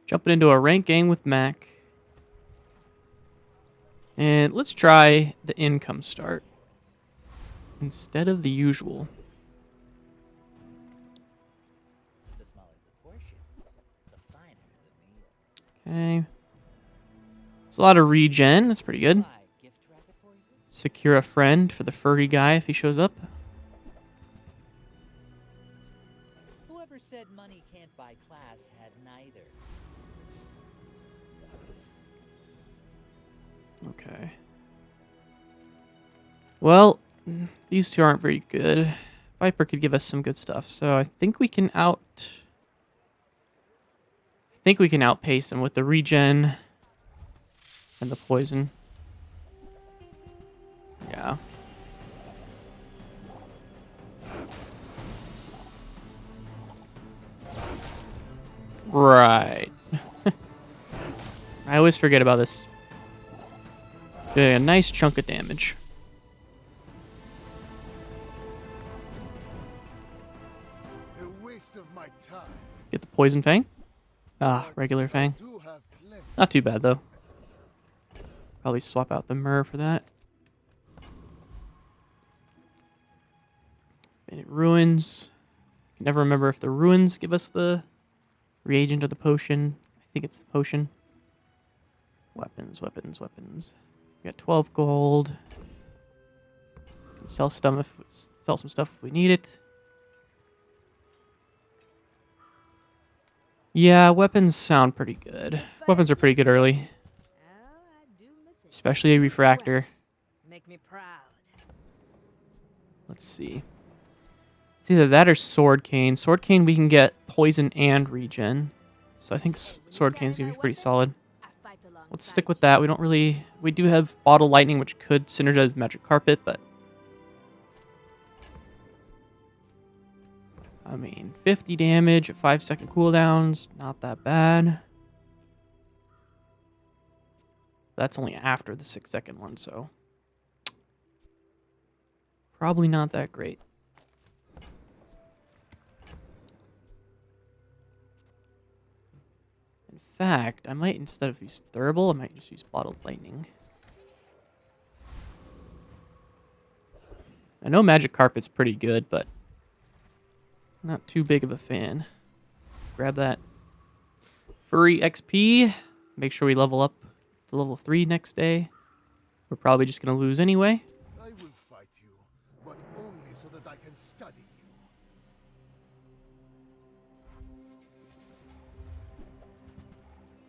Jumping into a rank game with Mac. And let's try the income start instead of the usual. The smaller the portions, the finer the meal. Okay. There's a lot of regen. That's pretty good. Why, gift wrapper for you? Secure a friend for the furry guy if he shows up. Whoever said money can't buy class had neither. Okay. Well, these two aren't very good. Viper could give us some good stuff, so I think we can outpace him with the regen and the poison. Yeah. Right. I always forget about this. Doing a nice chunk of damage. A waste of my time. Get the poison fang. Ah, regular fang. Do have plenty. Not too bad though. Probably swap out the myrrh for that. And it ruins. Can never remember if the ruins give us the reagent or the potion. I think it's the potion. Weapons, weapons, weapons. We got 12 gold. Can sell some stuff if we need it. Yeah, weapons sound pretty good. Weapons are pretty good early, especially a refractor. Make me proud. Let's see. It's either that or sword cane. Sword cane we can get poison and regen, so I think sword cane's gonna be pretty solid. Let's stick with that. We do have bottle lightning, which could synergize magic carpet, but I mean, 50 damage at 5-second cooldowns, not that bad. That's only after the 6-second one, so probably not that great. In fact, I might, instead of use Thurible, I might just use Bottled Lightning. I know Magic Carpet's pretty good, but not too big of a fan. Grab that Furry XP. Make sure we level up to level 3 next day. We're probably just going to lose anyway. I will fight you, but only so that I can study you.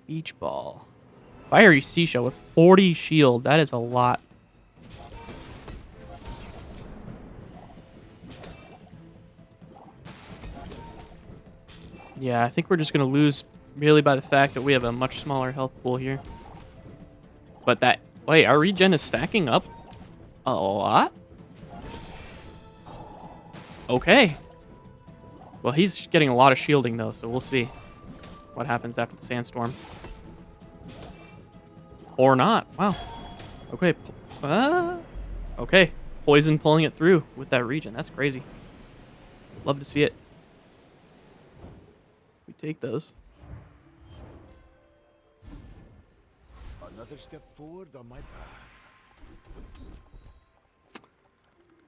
Beach Ball. Fiery Seashell with 40 shield. That is a lot. Yeah, I think we're just going to lose merely by the fact that we have a much smaller health pool here. But that... Wait, our regen is stacking up a lot? Okay. Well, he's getting a lot of shielding, though, so we'll see what happens after the sandstorm. Or not. Wow. Okay. Okay. Poison pulling it through with that regen. That's crazy. Love to see it. We take those. Another step forward on my path.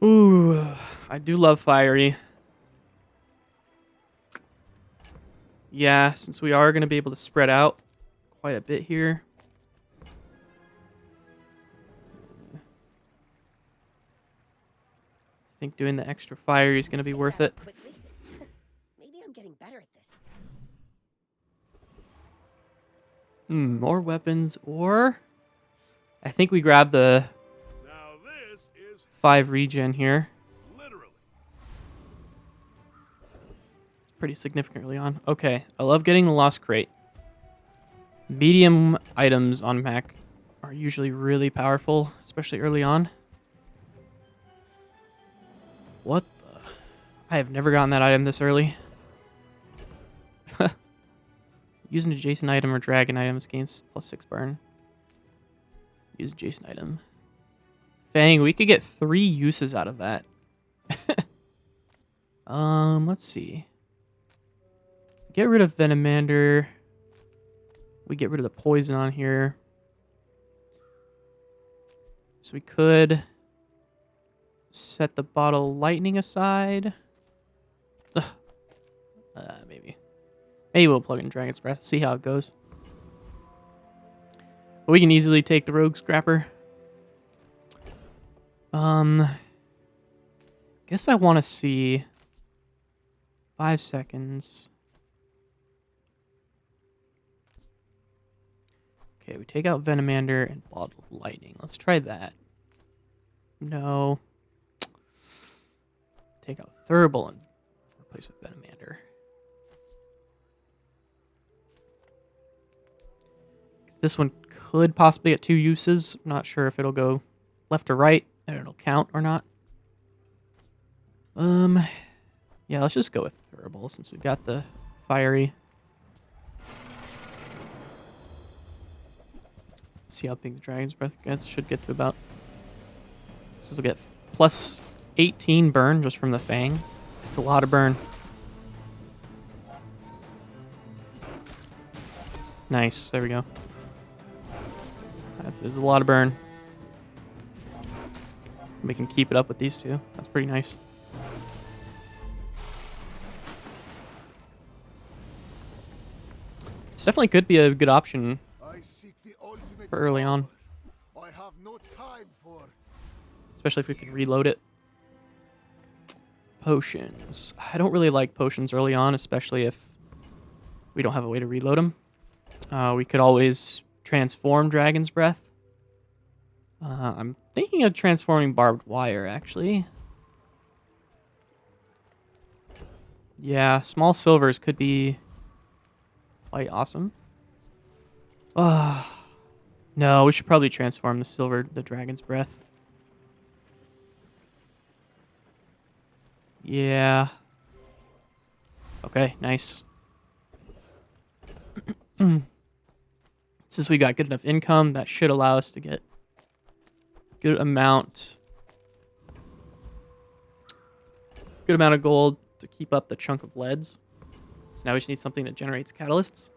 Ooh, I do love fiery. Yeah, since we are going to be able to spread out quite a bit here. I think doing the extra fiery is going to be worth it. Quickly? Maybe I'm getting better at this. More weapons, or I think we grab the Now this is 5 regen here. literally. It's pretty significant early on. Okay, I love getting the Lost Crate. Medium items on Mac are usually really powerful, especially early on. What the? I have never gotten that item this early. Use an adjacent item or dragon items gains +6 burn. Use adjacent item. Fang, we could get 3 uses out of that. Let's see. Get rid of Venomander. We get rid of the poison on here. So we could set the bottle lightning aside. Ugh. Maybe. Maybe we'll plug in Dragon's Breath, see how it goes. But we can easily take the Rogue Scrapper. Guess I want to see 5 seconds. Okay, we take out Venomander and Bottled Lightning. Let's try that. No. Take out Thurible and replace with Venomander. This one could possibly get 2 uses. I'm not sure if it'll go left or right and it'll count or not. Yeah, let's just go with Thurible since we've got the fiery. See how big the Dragon's Breath gets. Should get to about. This will get plus 18 burn just from the Fang. It's a lot of burn. Nice. There we go. There's a lot of burn. We can keep it up with these two. That's pretty nice. This definitely could be a good option I seek the ultimate for early on. power I have no time for. Especially if we can reload it. Potions. I don't really like potions early on, especially if we don't have a way to reload them. We could always transform Dragon's Breath. I'm thinking of transforming Barbed Wire, actually. Yeah, small silvers could be quite awesome. No, we should probably transform the Dragon's Breath. Yeah. Okay, nice. Since we got good enough income, that should allow us to get good amount of gold to keep up the chunk of leads. So now we just need something that generates catalysts.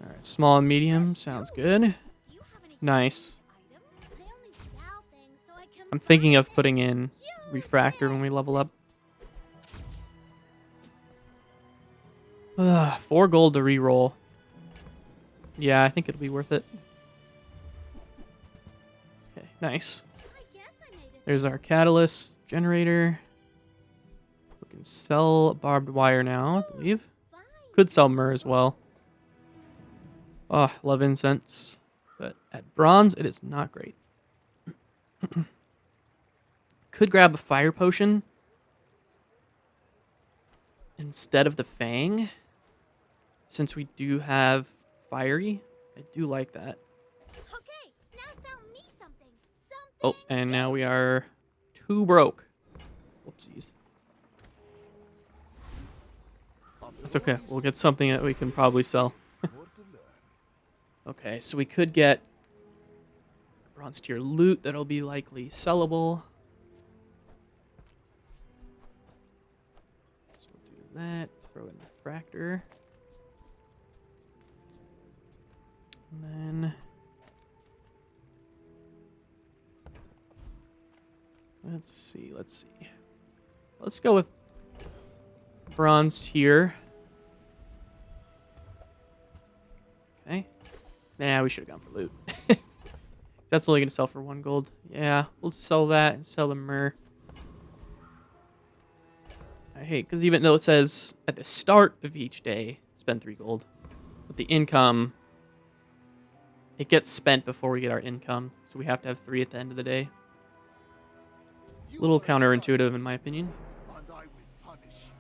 All right, small and medium sounds good. Nice. I'm thinking of putting in refractor when we level up. 4 gold to reroll. Yeah, I think it'll be worth it. Okay, nice. There's our catalyst generator. We can sell barbed wire now, I believe. Could sell myrrh as well. Oh, love incense. But at bronze, it is not great. Could grab a fire potion instead of the Fang. Since we do have fiery, I do like that. Okay, now sell me something. Oh, and now we are 2 broke. Whoopsies. That's okay. We'll get something that we can probably sell. Okay, so we could get bronze tier loot that'll be likely sellable. So we'll do that. Throw in the refractor. And then let's see. Let's go with bronze tier. Okay. Nah, we should have gone for loot. That's only going to sell for 1 gold. Yeah, we'll sell that and sell the myrrh. I hate, because even though it says at the start of each day, spend 3 gold. With the income, it gets spent before we get our income. So we have to have 3 at the end of the day. A little counterintuitive in my opinion. And I will punish you.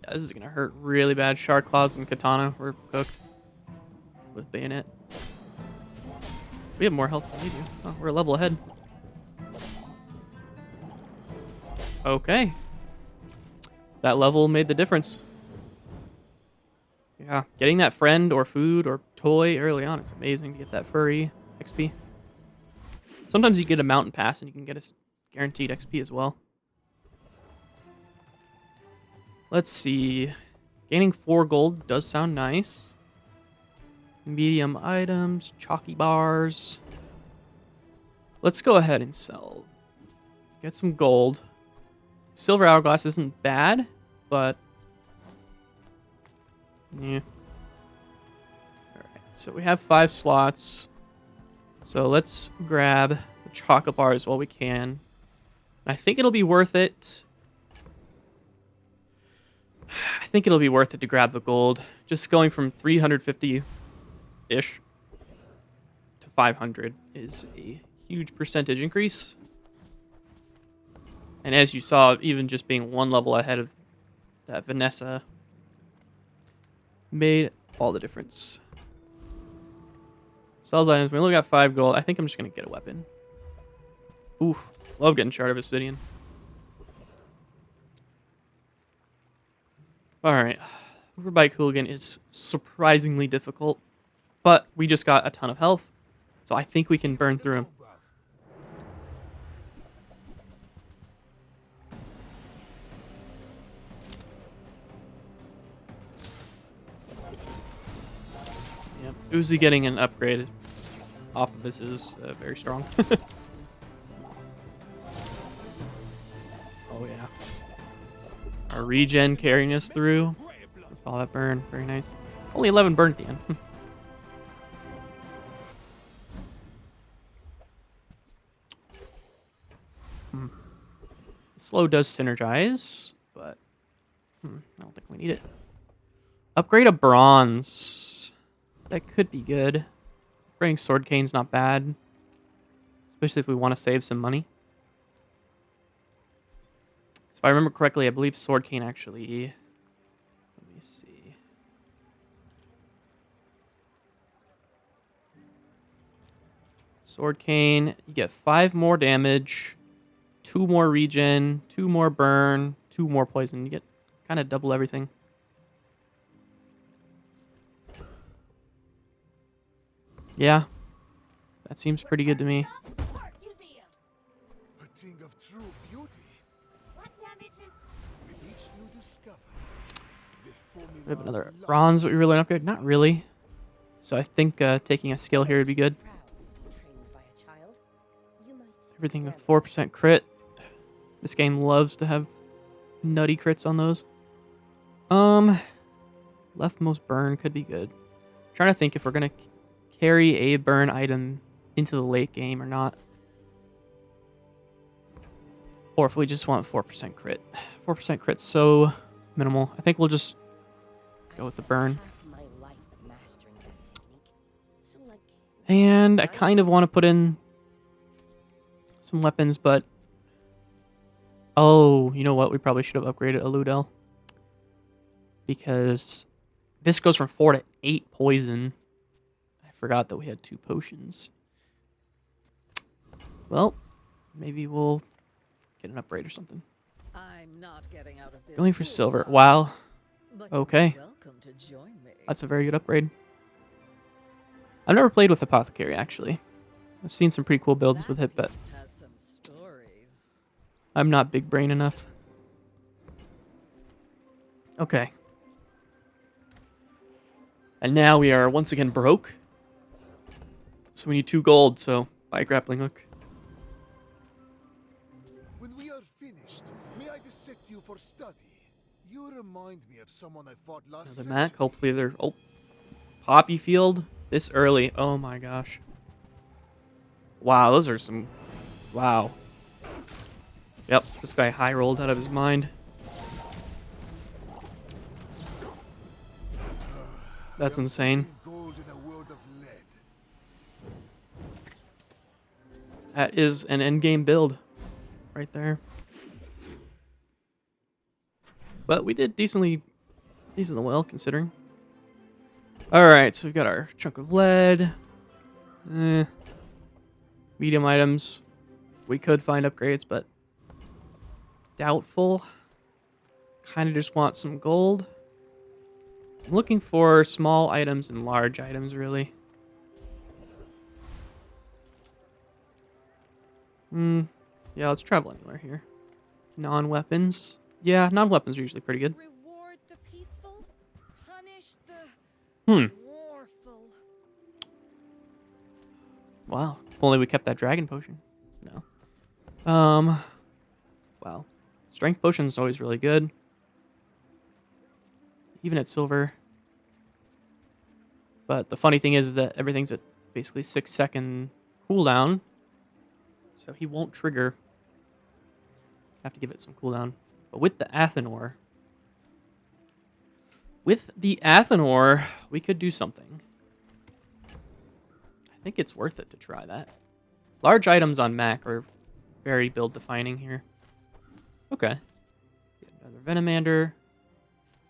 Yeah, this is going to hurt really bad. Shark Claws and Katana, we're cooked. With Bayonet. We have more health than we do. Oh, we're a level ahead. Okay. That level made the difference. Yeah, getting that friend or food or toy early on is amazing to get that furry XP. Sometimes you get a mountain pass and you can get a guaranteed XP as well. Let's see. Gaining 4 gold does sound nice. Medium items, chalky bars. Let's go ahead and sell. Get some gold. Silver hourglass isn't bad, but yeah. Alright, so we have 5 slots. So let's grab the chocolate bars while we can. I think it'll be worth it. I think it'll be worth it to grab the gold. Just going from 350-ish to 500 is a huge percentage increase. And as you saw, even just being 1 level ahead of that Vanessa made all the difference. Sells items. We only got 5 gold. I think I'm just going to get a weapon. Oof. Love getting Shard of Obsidian. Alright. Overbike Hooligan is surprisingly difficult. But we just got a ton of health. So I think we can burn through him. Yep. Uzi getting an upgrade off of this is very strong. Oh yeah. Our regen carrying us through. With all that burn. Very nice. Only 11 burn at the end. Slow does synergize, but I don't think we need it. Upgrade a bronze. That could be good. Upgrading sword cane's not bad. Especially if we want to save some money. So if I remember correctly, I believe sword cane actually... Let me see. Sword cane, you get 5 more damage, 2 more regen, 2 more burn, 2 more poison. You get kind of double everything. Yeah, that seems pretty good to me. Art museum. A thing of true beauty. What damages? With each new discovery, the We have formula another of bronze that we really upgrade. Not really. So I think taking a skill here would be good. Proud to be trained by a child. You might Everything with examine 4% crit. This game loves to have nutty crits on those. Leftmost burn could be good. Trying to think if we're gonna carry a burn item into the late game or not. Or if we just want 4% crit. 4% crit's so minimal. I think we'll just go with the burn. half my life mastering that technique. So like And I kind of want to put in some weapons, but... Oh, you know what? We probably should have upgraded a Ludel. Because this goes from 4 to 8 poison. I forgot that we had 2 potions. Well, maybe we'll get an upgrade or something. I'm not getting out of this. Going for pool, silver. Tom, Wow. but you're Okay. welcome to join me. That's a very good upgrade. I've never played with Apothecary, actually. I've seen some pretty cool builds That with it, but piece has some stories. I'm not big brain enough. Okay. And now we are once again broke. So we need 2 gold, so buy a grappling hook. When we are finished, may I dissect you for study? You remind me of someone I fought last Another Mac. century. Hopefully they're... Oh. Poppy Field. This early. Oh my gosh. Wow, those are some... Wow. Yep, this guy high rolled out of his mind. That's I am insane. seeking gold in a world of lead. That is an endgame build. Right there. But we did decently well, considering. Alright, so we've got our chunk of lead. Medium items. We could find upgrades, but doubtful. Kind of just want some gold. I'm looking for small items and large items, really. Yeah, let's travel anywhere here. Non-weapons. Yeah, non-weapons are usually pretty good. Warful. Wow. If only we kept that dragon potion. No. Wow. Strength potion is always really good. Even at silver. But the funny thing is that everything's at basically 6-second cooldown. So he won't trigger. Have to give it some cooldown. But with the Athenor. We could do something. I think it's worth it to try that. Large items on Mac are very build defining here. Okay. Get another Venomander.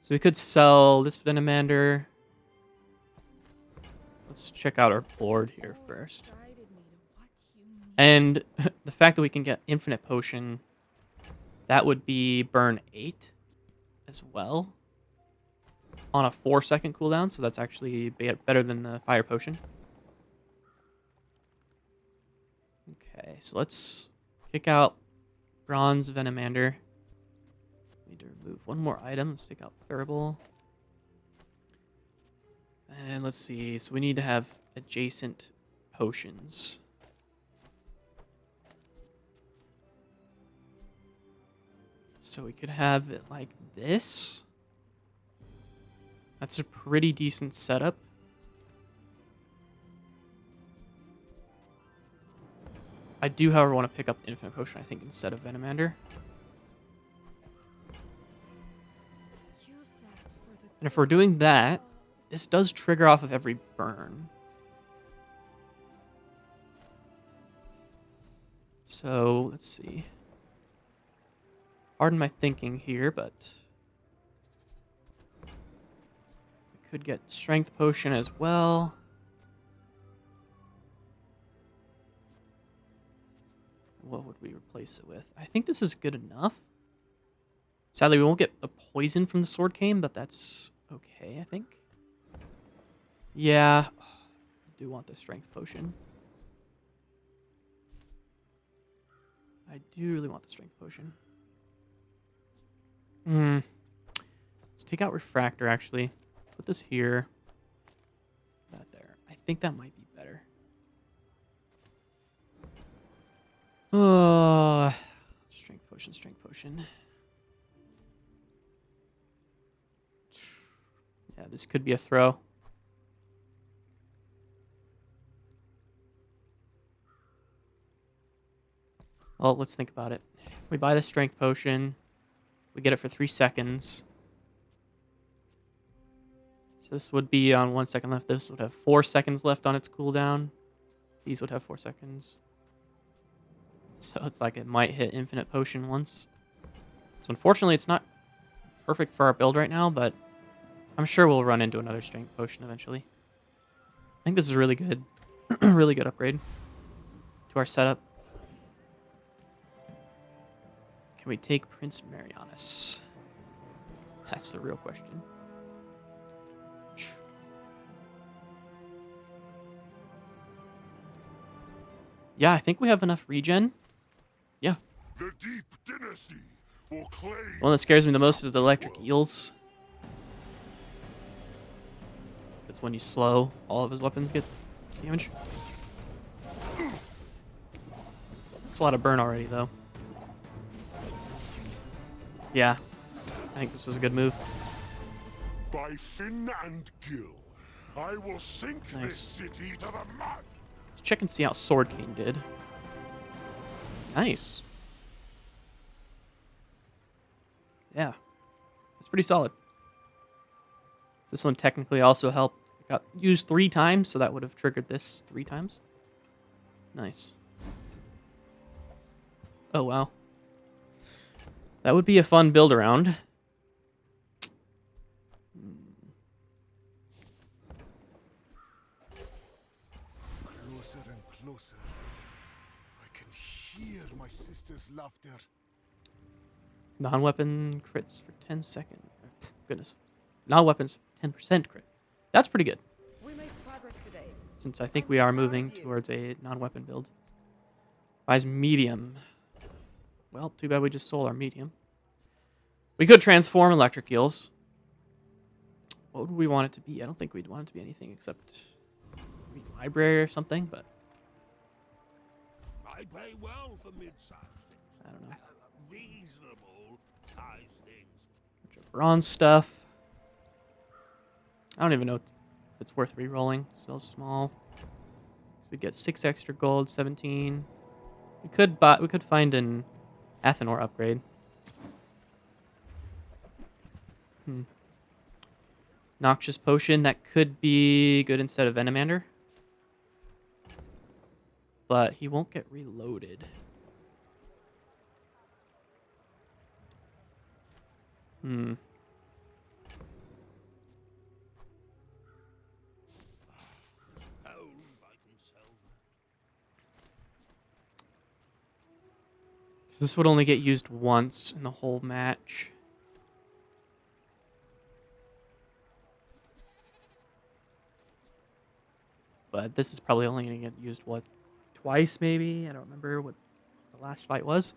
So we could sell this Venomander. Let's check out our board here first. And the fact that we can get Infinite Potion, that would be burn 8 as well. On a 4-second cooldown, so that's actually better than the Fire Potion. Okay, so let's kick out Bronze Venomander. Need to remove one more item. Let's take out Thurible. And let's see. So we need to have adjacent potions. So we could have it like this. That's a pretty decent setup. I do, however, want to pick up Infinite Potion, I think, instead of Venomander. And if we're doing that, this does trigger off of every burn. So, let's see. Pardon my thinking here, but... we could get Strength Potion as well. What would we replace it with? I think this is good enough. Sadly, we won't get a poison from the Sword Cane, but that's okay, I think. Yeah, I do want the Strength Potion. I do really want the Strength Potion. Let's take out Refractor, actually. Put this here. That there. I think that might be better. Oh, Strength Potion, Strength Potion. Yeah, this could be a throw. Well, let's think about it. We buy the Strength Potion. We get it for 3 seconds. So this would be on 1 second left. This would have 4 seconds left on its cooldown. These would have 4 seconds. So it's like it might hit Infinite Potion once. So unfortunately, it's not perfect for our build right now, but I'm sure we'll run into another Strength Potion eventually. I think this is really good. Really good upgrade to our setup. Can we take Prince Marianus? That's the real question. Yeah, I think we have enough regen. Yeah. The Deep Dynasty will claim. One that scares me the most is the electric eels. Because when you slow, all of his weapons get damage. It's a lot of burn already, though. Yeah. I think this was a good move. By fin and gill, I will sink Nice. this city to the mud. Let's check and see how Sword Cane did. Nice. Yeah. That's pretty solid. This one technically also helped. Got used 3 times, so that would have triggered this 3 times. Nice. Oh, wow. That would be a fun build around. Closer and closer. I can hear my sister's laughter. Non-weapon crits for 10 seconds. Goodness. Non-weapons, 10% crit. That's pretty good. We made progress today. Since I think we are moving towards a non-weapon build. Buys medium. Well, too bad we just sold our medium. We could transform electric eels. What would we want it to be? I don't think we'd want it to be anything except maybe library or something, but I pay well for mid-sized things. I don't know. Reasonable sized things. Bunch of bronze stuff. I don't even know if it's worth re-rolling. Still small. So we'd get 6 extra gold, 17. We could find an Athenor upgrade. Noxious potion, that could be good instead of Venomander. But he won't get reloaded. Pounds I can sell that. This would only get used once in the whole match. But this is probably only going to get used, what, twice maybe? I don't remember what the last fight was.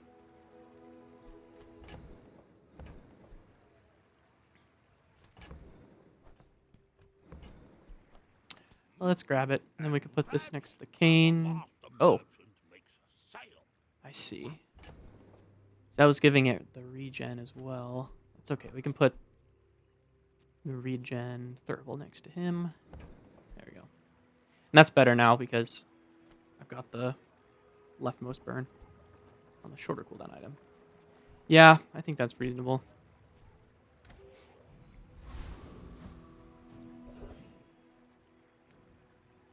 Well, let's grab it. And then we can put this next to the cane. Oh, Merchant makes a sale. I see. That was giving it the regen as well. It's okay. We can put the regen thurible next to him. There we go. And that's better now because I've got the leftmost burn on the shorter cooldown item. Yeah, I think that's reasonable.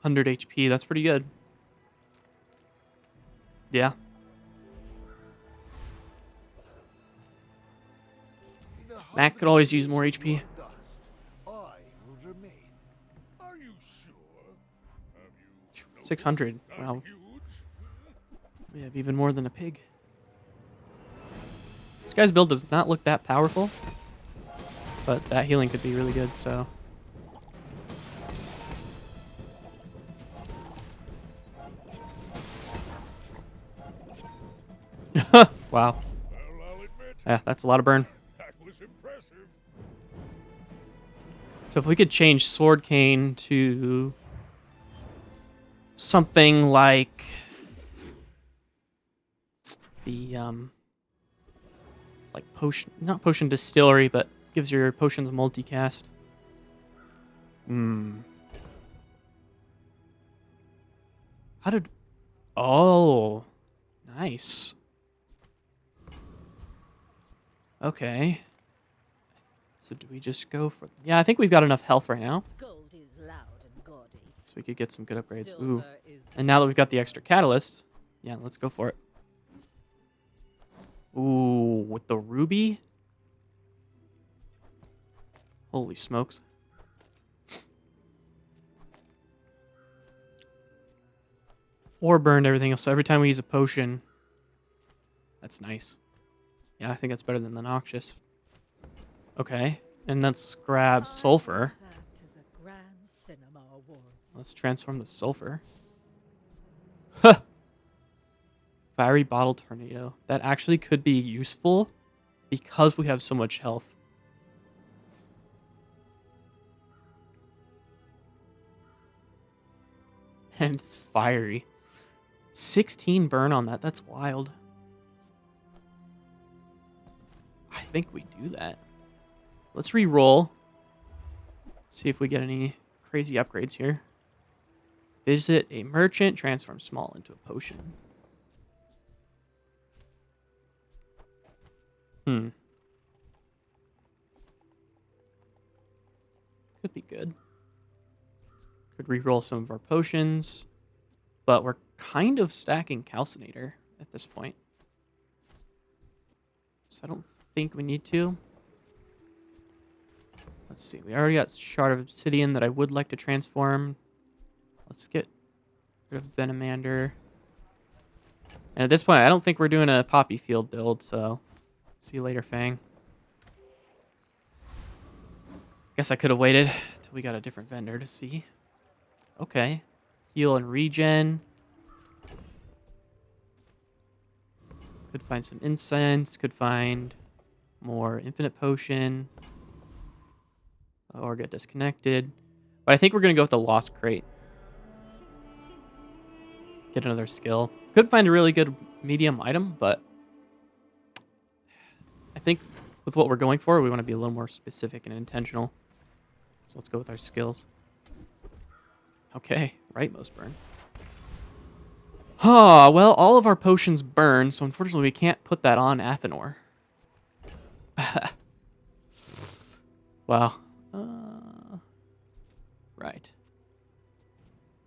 $100 HP, that's pretty good. Yeah. In a Mac could 100 always use years more of HP. your dust, I will remain. Are you sure? Have you noticed 600. I'm Wow. huge? We have even more than a pig. This guy's build does not look that powerful, but that healing could be really good, so. Wow. Well, I'll admit, Yeah, that's a lot of burn. that was impressive. So if we could change Sword Cane to something like the like potion, not potion distillery, but gives your potions multicast. How did? Oh, nice. Okay. So do we just go for? Yeah, I think we've got enough health right now, Gold is loud and gaudy. so we could get some good upgrades. Silver Ooh. is And now that we've got the extra catalyst, yeah, let's go for it. Ooh, with the ruby? Holy smokes. Or burned everything else. So every time we use a potion, that's nice. Yeah, I think that's better than the noxious. Okay, and let's grab sulfur. that to the Grand Cinema Awards. Let's transform the sulfur. Huh. Fiery bottle tornado. That actually could be useful because we have so much health. And it's fiery. 16 burn on that. That's wild. I think we do that. Let's re-roll. See if we get any crazy upgrades here. Visit a merchant. Transform small into a potion. Could be good. Could re-roll some of our potions. But we're kind of stacking Calcinator at this point. So I don't think we need to. Let's see. We already got Shard of Obsidian that I would like to transform. Let's get rid of Venomander. And at this point, I don't think we're doing a Poppy Field build, so see you later, Fang. Guess I could have waited till we got a different vendor to see. Okay. Heal and regen. Could find some incense. Could find more infinite potion. or get disconnected. But I think we're going to go with the Lost Crate. Get another skill. Could find a really good medium item, but I think with what we're going for, we want to be a little more specific and intentional. So let's go with our skills. Okay, rightmost burn. Oh, well, all of our potions burn, so unfortunately we can't put that on Athenor. Wow. Right.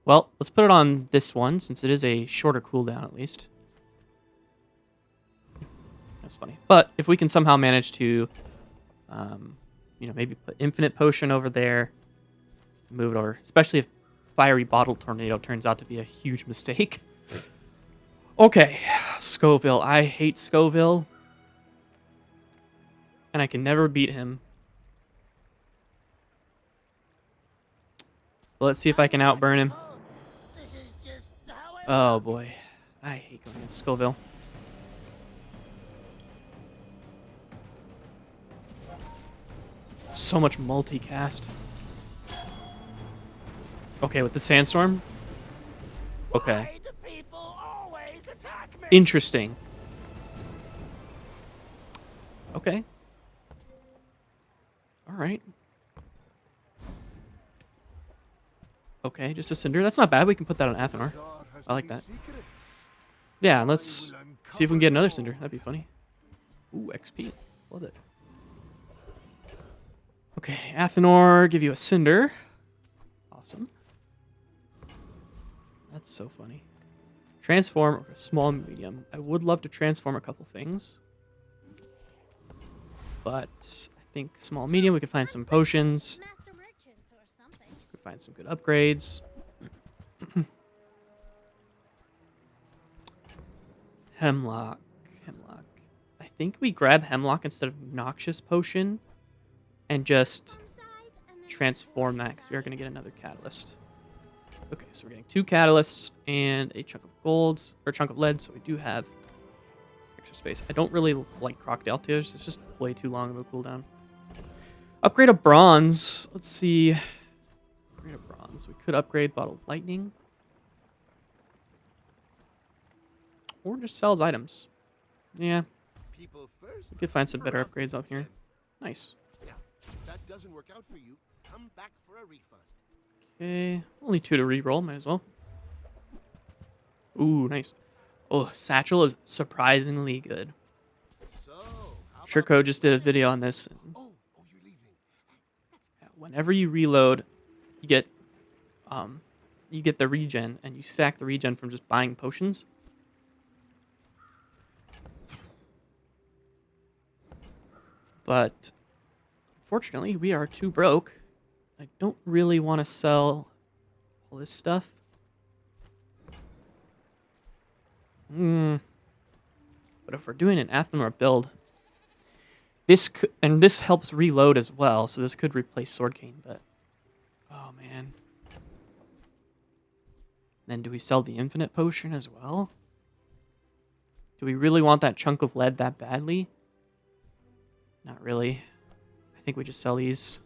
Well, let's put it on this one, since it is a shorter cooldown at least. That's funny. But if we can somehow manage to, maybe put Infinite Potion over there, move it over, especially if Fiery Bottle Tornado turns out to be a huge mistake. Okay, Scoville. I hate Scoville. And I can never beat him. Let's see if I can outburn him. This is just how I Oh boy. I hate going against Scoville. So much multicast. Okay, with the sandstorm. Okay. Why do people always attack me? Interesting. Okay. All right. Okay, just a cinder. That's not bad. We can put that on Athenor. Bazaar has I like many that. secrets. Yeah, I let's will see if we can get uncover another them cinder. all. That'd be funny. Ooh, XP. Love it. Okay, Athenor, give you a cinder. Awesome. That's so funny. Transform or small medium. I would love to transform a couple things. But I think small medium, we could find some potions. Master merchant or something. We could find some good upgrades. Hemlock. Hemlock. I think we grab Hemlock instead of Noxious Potion and just Size and then transform that because we are going to get another catalyst. Okay, so we're getting 2 catalysts and a chunk of gold, or chunk of lead, so we do have extra space. I don't really like Crocodile Tears. It's just way too long of a cooldown. Upgrade a bronze. Let's see. Upgrade a bronze. We could upgrade Bottle of Lightning. Or just sells items. Yeah, People first. we could find some better upgrades up here. Nice. Yeah, if that doesn't work out for you, come back for a refund. Okay, only 2 to reroll. Might as well. Ooh, nice. Oh, Satchel is surprisingly good. So, how Shirko about just did a video on this. Oh, you're leaving. Whenever you reload, you get the regen, and you stack the regen from just buying potions. But unfortunately, we are too broke. I don't really want to sell all this stuff. But if we're doing an Athenor build, this helps reload as well, so this could replace Sword Cane, but oh man. Then do we sell the Infinite Potion as well? Do we really want that chunk of lead that badly? Not really. I think we just sell these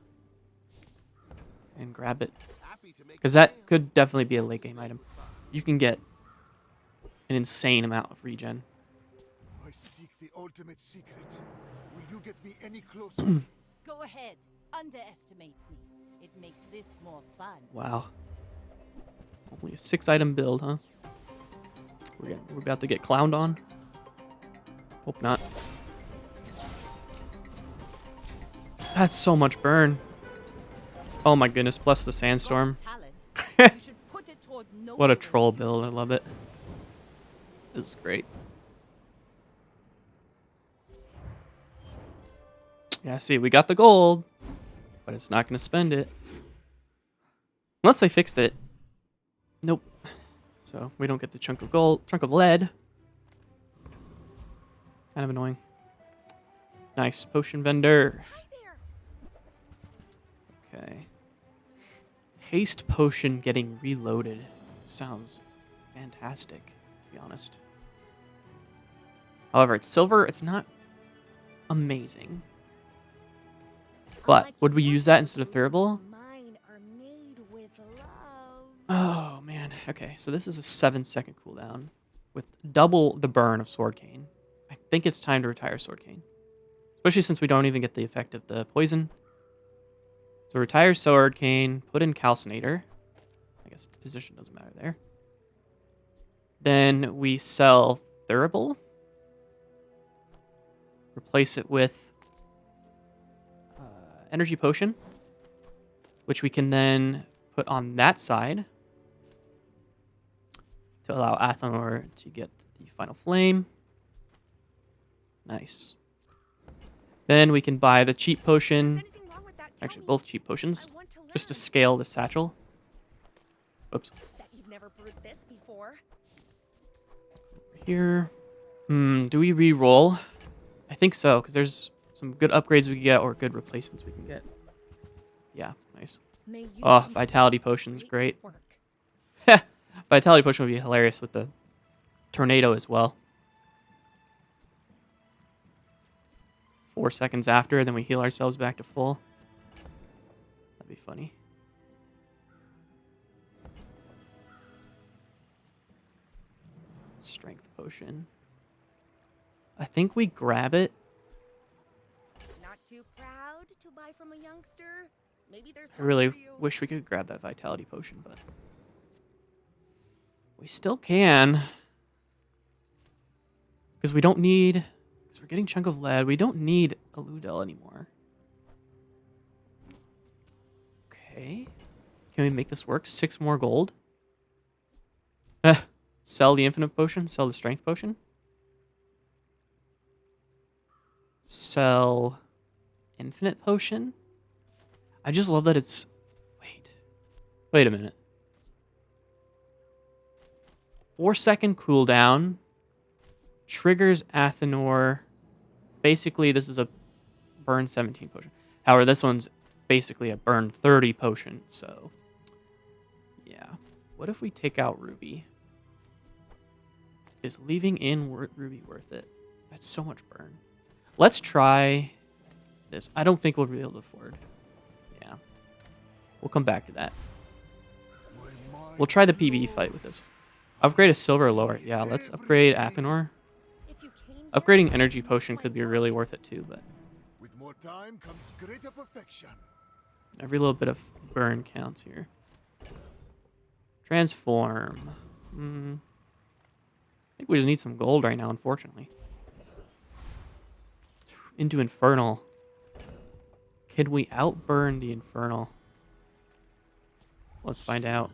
and grab it. Happy to make Because that could definitely be a late game item. You can get an insane amount of regen. I seek the ultimate secret. Will you get me any closer? Go ahead. Underestimate me. It makes this more fun. Wow. Only a 6-item build, huh? We're about to get clowned on. Hope not. That's so much burn. Oh my goodness, plus the sandstorm. Talent. You should put it toward What a noble troll build, I love it. This is great. Yeah, see, we got the gold, but it's not going to spend it. Unless they fixed it. Nope. So we don't get the chunk of lead. Kind of annoying. Nice, potion vendor. Hi there. Okay. Haste potion getting reloaded. Sounds fantastic, to be honest. However, it's silver. It's not amazing. But would we use that instead of Thurible? Mine are made with love. Oh, man. Okay, so this is a 7-second cooldown with double the burn of Sword Cane. I think it's time to retire Sword Cane. Especially since we don't even get the effect of the poison. So retire Sword Cane, put in Calcinator. I guess the position doesn't matter there. Then we sell Thurible. Replace it with Energy Potion, which we can then put on that side to allow Athenor to get the Final Flame. Nice. Then we can buy the cheap potion. Anything wrong with that? Tell Actually, me. both cheap potions. I want to Just to learn. scale the satchel. Oops. That you've never brewed this before. Here. Do we re-roll? I think so, because there's some good upgrades we can get or good replacements we can get. Yeah, nice. May you Oh, complete Vitality Potion's great. work. Vitality Potion would be hilarious with the tornado as well. 4 seconds after, then we heal ourselves back to full. That'd be funny. Strength Potion. I think we grab it. Not too proud to buy from a youngster. Maybe there's I really hope for you. wish we could grab that Vitality Potion, but we still can. Because we don't need... Because we're getting Chunk of Lead. We don't need a Ludel anymore. Okay. Can we make this work? 6 more gold. Sell the Infinite Potion. Sell the Strength Potion. Sell Infinite Potion. I just love that it's... Wait a minute. 4-second cooldown. Triggers Athenor. Basically, this is a burn 17 potion. However, this one's basically a burn 30 potion, so... Yeah. What if we take out Ruby? Is leaving in Ruby worth it? That's so much burn. Let's try this. I don't think we'll be able to afford. Yeah. We'll come back to that. We'll try the PvE fight with this. Upgrade a silver lower. Yeah, let's upgrade Athenor. If you came here Upgrading to energy complete potion my could be work, really worth it too, but With more time comes greater perfection. every little bit of burn counts here. Transform. I think we just need some gold right now, unfortunately. Into Infernal. Can we outburn the Infernal? Let's find out.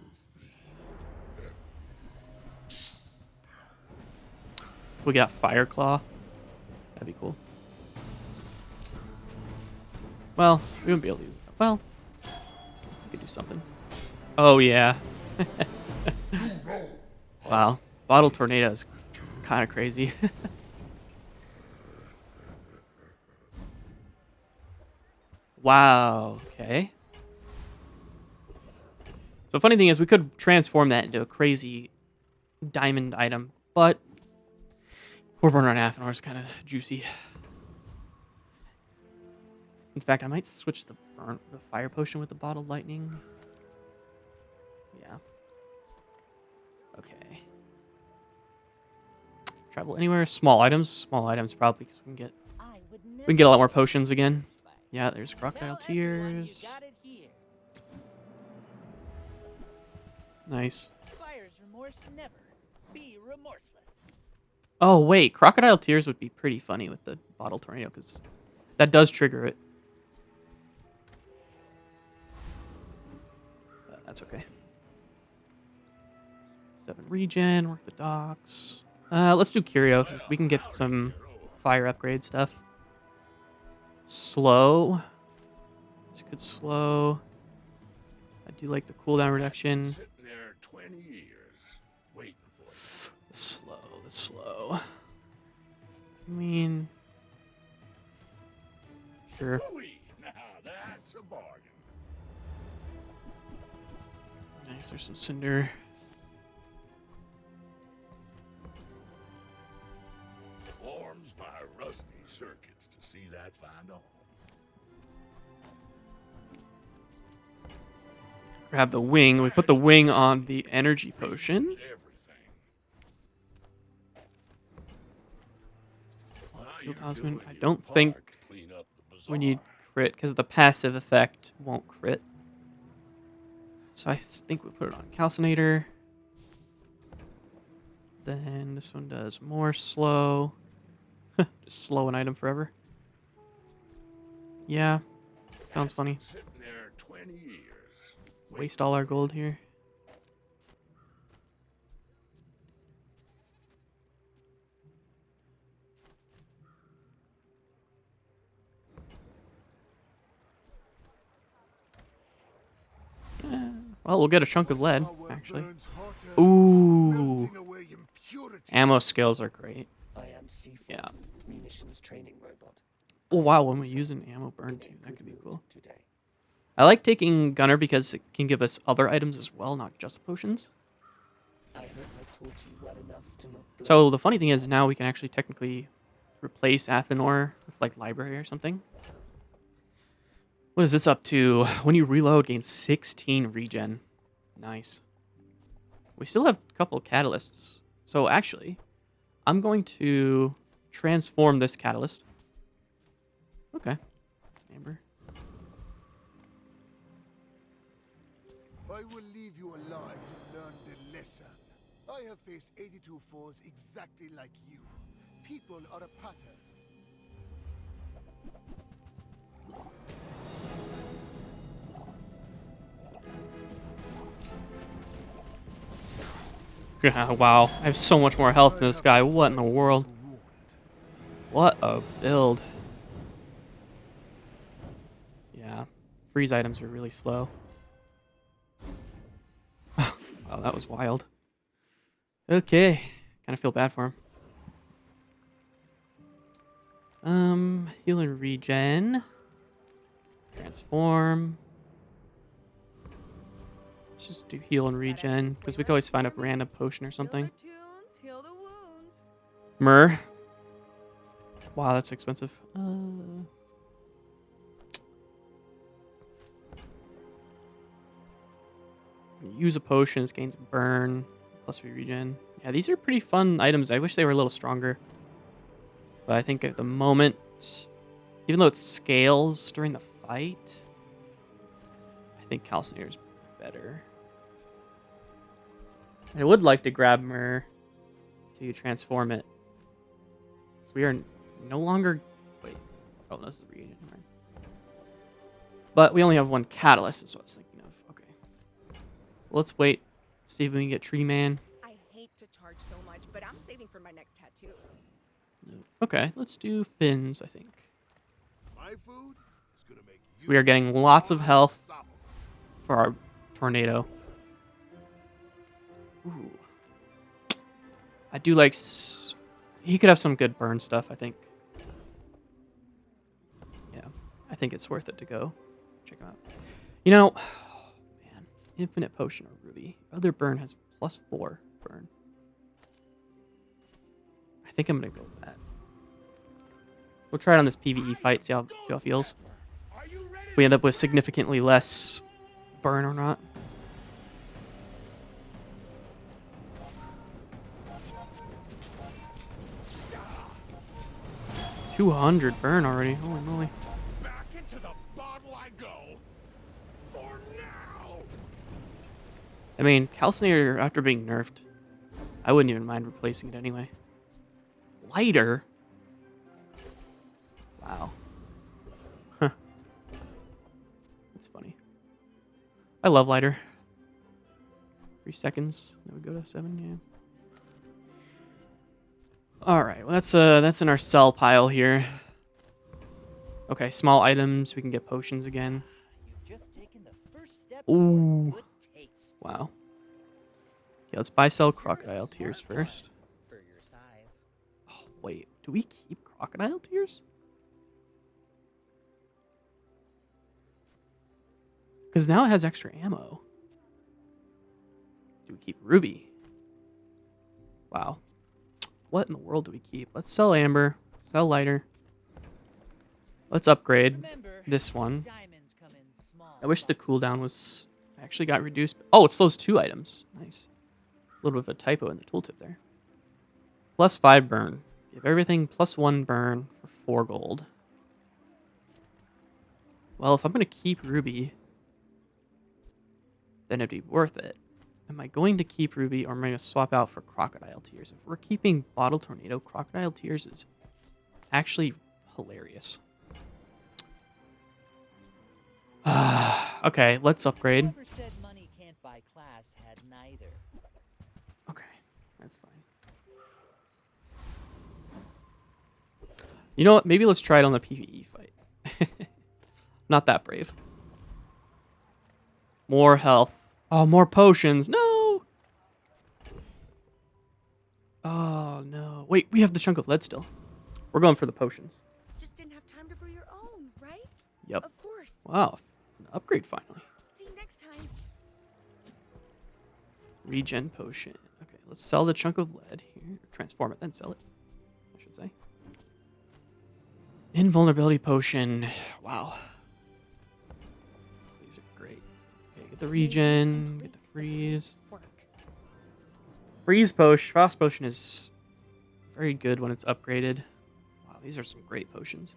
We got Fire Claw. That'd be cool. Well, we wouldn't be able to use it. Well, we could do something. Oh, yeah. Wow. Bottle Tornado is kind of crazy. Wow. Okay. So funny thing is we could transform that into a crazy diamond item, but Corburn on Athenor is kind of juicy. In fact, I might switch the fire potion with the bottled lightning. Yeah. Okay. Travel anywhere. Small items. Small items probably because we can get a lot more potions again. Yeah, there's Crocodile Tell everyone you Tears. got it here. Nice. Buyer's remorse never. Be remorseless. Oh, wait. Crocodile Tears would be pretty funny with the Bottle Tornado because that does trigger it. But that's okay. 7 regen. Work the docks. Let's do Curio. We can get some fire upgrade stuff. Slow. This could slow. I do like the cooldown reduction. Sitting there 20 years, waiting for you. The slow. I mean, sure. Ooh-wee, now that's a bargain. Nice. There's some cinder. Warms my rusty circuits to see that find a home. grab the wing. We put the wing on the energy potion. Everything. Well, Shield you're talisman. doing I your don't part think to clean up the we need bazaar. crit because the passive effect won't crit. So I think we put it on calcinator. Then this one does more slow. Just slow an item forever. Yeah, sounds That's funny. been sitting there 20 years. Waste all our gold here. Well, we'll get a chunk of lead, Power actually. burns hotter, Ooh. melting away impurities. Ammo skills are great. I am C4, Yeah. munitions training robot. Oh, wow, when we use an ammo burn, In too, a that could be good cool. mood today. I like taking Gunner because it can give us other items as well, not just potions. I hope I taught you well enough to not blow So the funny yourself thing is up. now we can actually technically replace Athenor with like library or something. What is this up to? When you reload, gain 16 regen. Nice. We still have a couple of catalysts. So actually, I'm going to transform this catalyst. Okay. Amber. I will leave you alive to learn the lesson. I have faced 82 foes exactly like you. People are a pattern. Yeah, wow. I have so much more health than this guy. What in the world? Wound. What a build. Yeah. Freeze items are really slow. Wow, that was wild. Okay. Kind of feel bad for him. Heal and regen. Transform. Let's just do heal and regen, because we can always find a random potion or something. Heal the tunes, heal the wounds. Myrrh. Wow, that's expensive. Use a potion, this gains burn, plus 3 regen. Yeah, these are pretty fun items. I wish they were a little stronger. But I think at the moment, even though it scales during the fight, I think Calcinator is better. I would like to grab Myrrh to transform it. So we are no longer... Wait. Oh, this is a reagent. Right? But we only have one catalyst, is what I was thinking of. Okay. Let's wait. See if we can get Tree Man. I hate to charge so much, but I'm saving for my next tattoo. Okay, let's do fins, I think. My food is gonna make you We are getting lots of health unstoppable. for our tornado. Ooh. I do like... He could have some good burn stuff, I think. Yeah, I think it's worth it to go check him out. You know... man, Infinite Potion or Ruby. Other burn has +4 burn. I think I'm going to go with that. We'll try it on this PvE fight, see how it feels. Are you ready? If we end up with significantly less burn or not. $200 burn already. Holy moly. Back into the bottle I go. For now. I mean, Calcinator, after being nerfed, I wouldn't even mind replacing it anyway. Lighter? Wow. Huh. That's funny. I love lighter. 3 seconds. Then we go to 7, yeah. Alright, well that's in our sell pile here. Okay, small items, we can get potions again. You've just taken the first step Ooh. toward good taste. Wow. Okay, let's buy sell You're a crocodile smart tears one first. For your size. Oh, wait, do we keep crocodile tears? Because now it has extra ammo. Do we keep ruby? Wow. What in the world do we keep? Let's sell amber. Sell lighter. Let's upgrade Remember, this one. diamonds come in small I wish the boxes. cooldown was I actually got reduced. Oh, it's those 2 items. Nice. A little bit of a typo in the tooltip there. +5 burn. Give everything +1 burn for 4 gold. Well, if I'm going to keep Ruby, then it'd be worth it. Am I going to keep Ruby or am I going to swap out for Crocodile Tears? If we're keeping Bottle Tornado, Crocodile Tears is actually hilarious. Okay, let's upgrade. Whoever said money can't buy class had neither. Okay, that's fine. You know what? Maybe let's try it on the PvE fight. Not that brave. More health. Oh, more potions. No! Oh, no. Wait, we have the chunk of lead still. We're going for the potions. Just didn't have time to brew your own, right? Yep. Of course. Wow. An upgrade finally. See you next time. Regen potion. Okay, let's sell the chunk of lead here. Transform it, then sell it, I should say. Invulnerability potion. Wow. These are great. Okay, get the regen, get the freeze. Work. Freeze potion, frost potion is very good when it's upgraded. Wow, these are some great potions.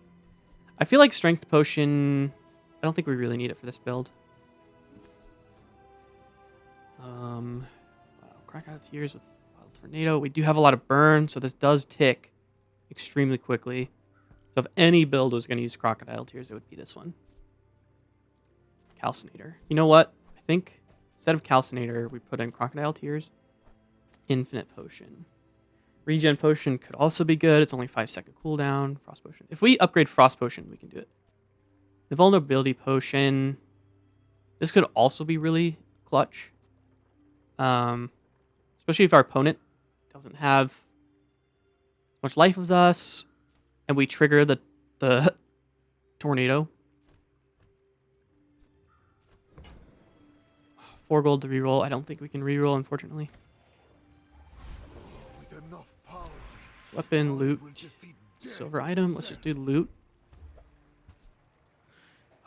I feel like strength potion, I don't think we really need it for this build. Wow, Crocodile Tears with Wild Tornado. We do have a lot of burn, so this does tick extremely quickly. So if any build was going to use Crocodile Tears, it would be this one. Calcinator. You know what? I think instead of Calcinator, we put in Crocodile Tears. Infinite Potion. Regen Potion could also be good. It's only 5-second cooldown. Frost Potion. If we upgrade Frost Potion, we can do it. Invulnerability Potion. This could also be really clutch. Especially if our opponent doesn't have much life as us, and we trigger the tornado. 4 gold to reroll. I don't think we can reroll, unfortunately. With enough power, Weapon, loot, will defeat death silver item. Let's itself. just do loot.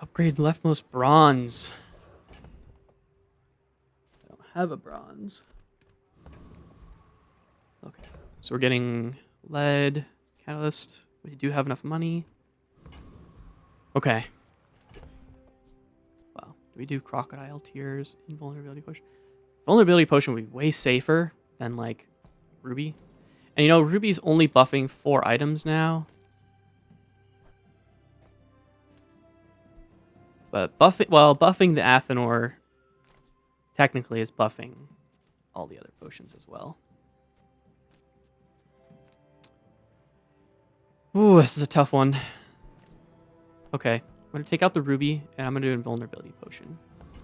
Upgrade leftmost bronze. I don't have a bronze. Okay, so we're getting lead, catalyst. We do have enough money. Okay. Wow. Do we do Crocodile Tears, Invulnerability Potion? Vulnerability Potion would be way safer than, like, Ruby. And, you know, Ruby's only buffing 4 items now. But buffing the Athenor technically is buffing all the other potions as well. Ooh, this is a tough one. Okay, I'm going to take out the Ruby, and I'm going to do Invulnerability Potion.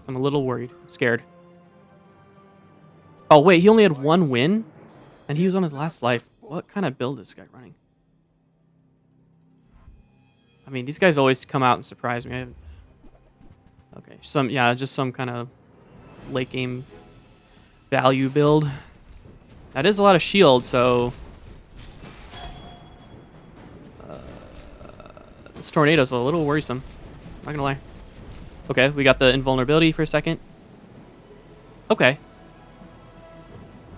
I'm a little worried. I'm scared. Oh, wait, he only had 1 win? And he was on his last life. What kind of build is this guy running? I mean, these guys always come out and surprise me. Okay, just some kind of late game value build. That is a lot of shield, so this tornado's a little worrisome. Not gonna lie. Okay, we got the invulnerability for a second. Okay.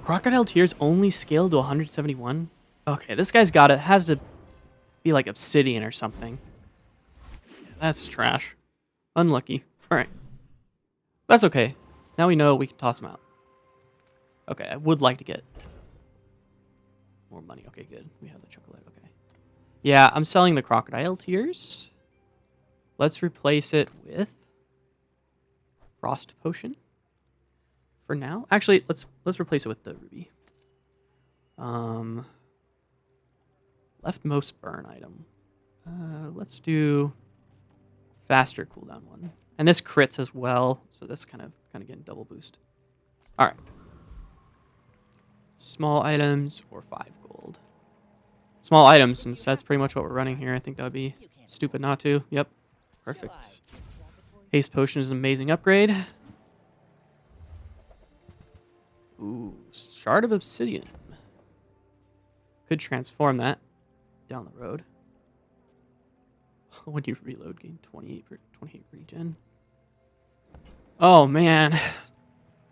Crocodile Tears only scaled to 171. Okay, this guy's got it. Has to be like obsidian or something. Yeah, that's trash. Unlucky. Alright. That's okay. Now we know we can toss him out. Okay, I would like to get more money. Okay, good. We have the chocolate. Okay. Yeah, I'm selling the Crocodile Tears. Let's replace it with Frost Potion. For now. Actually, let's replace it with the Ruby. Leftmost burn item. Let's do faster cooldown one. And this crits as well, so that's kind of getting double boost. All right. Small items or 5 gold. Small items, since that's pretty much what we're running here. I think that would be stupid not to. Yep. Perfect. Haste Potion is an amazing upgrade. Ooh, Shard of Obsidian. Could transform that down the road. When you reload, gain 28 regen. Oh man,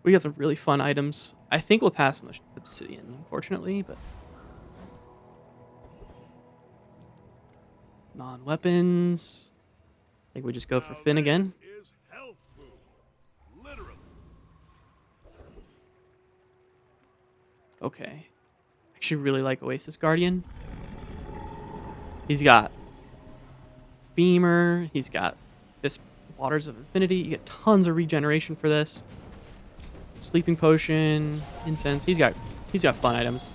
we got some really fun items. I think we'll pass on the obsidian, unfortunately, but non-weapons. I think we just go for Finn again. This is health food. Literally. Okay. I actually really like Oasis Guardian. He's got Femur. He's got this Waters of Infinity. You get tons of regeneration for this. Sleeping Potion, Incense. He's got fun items.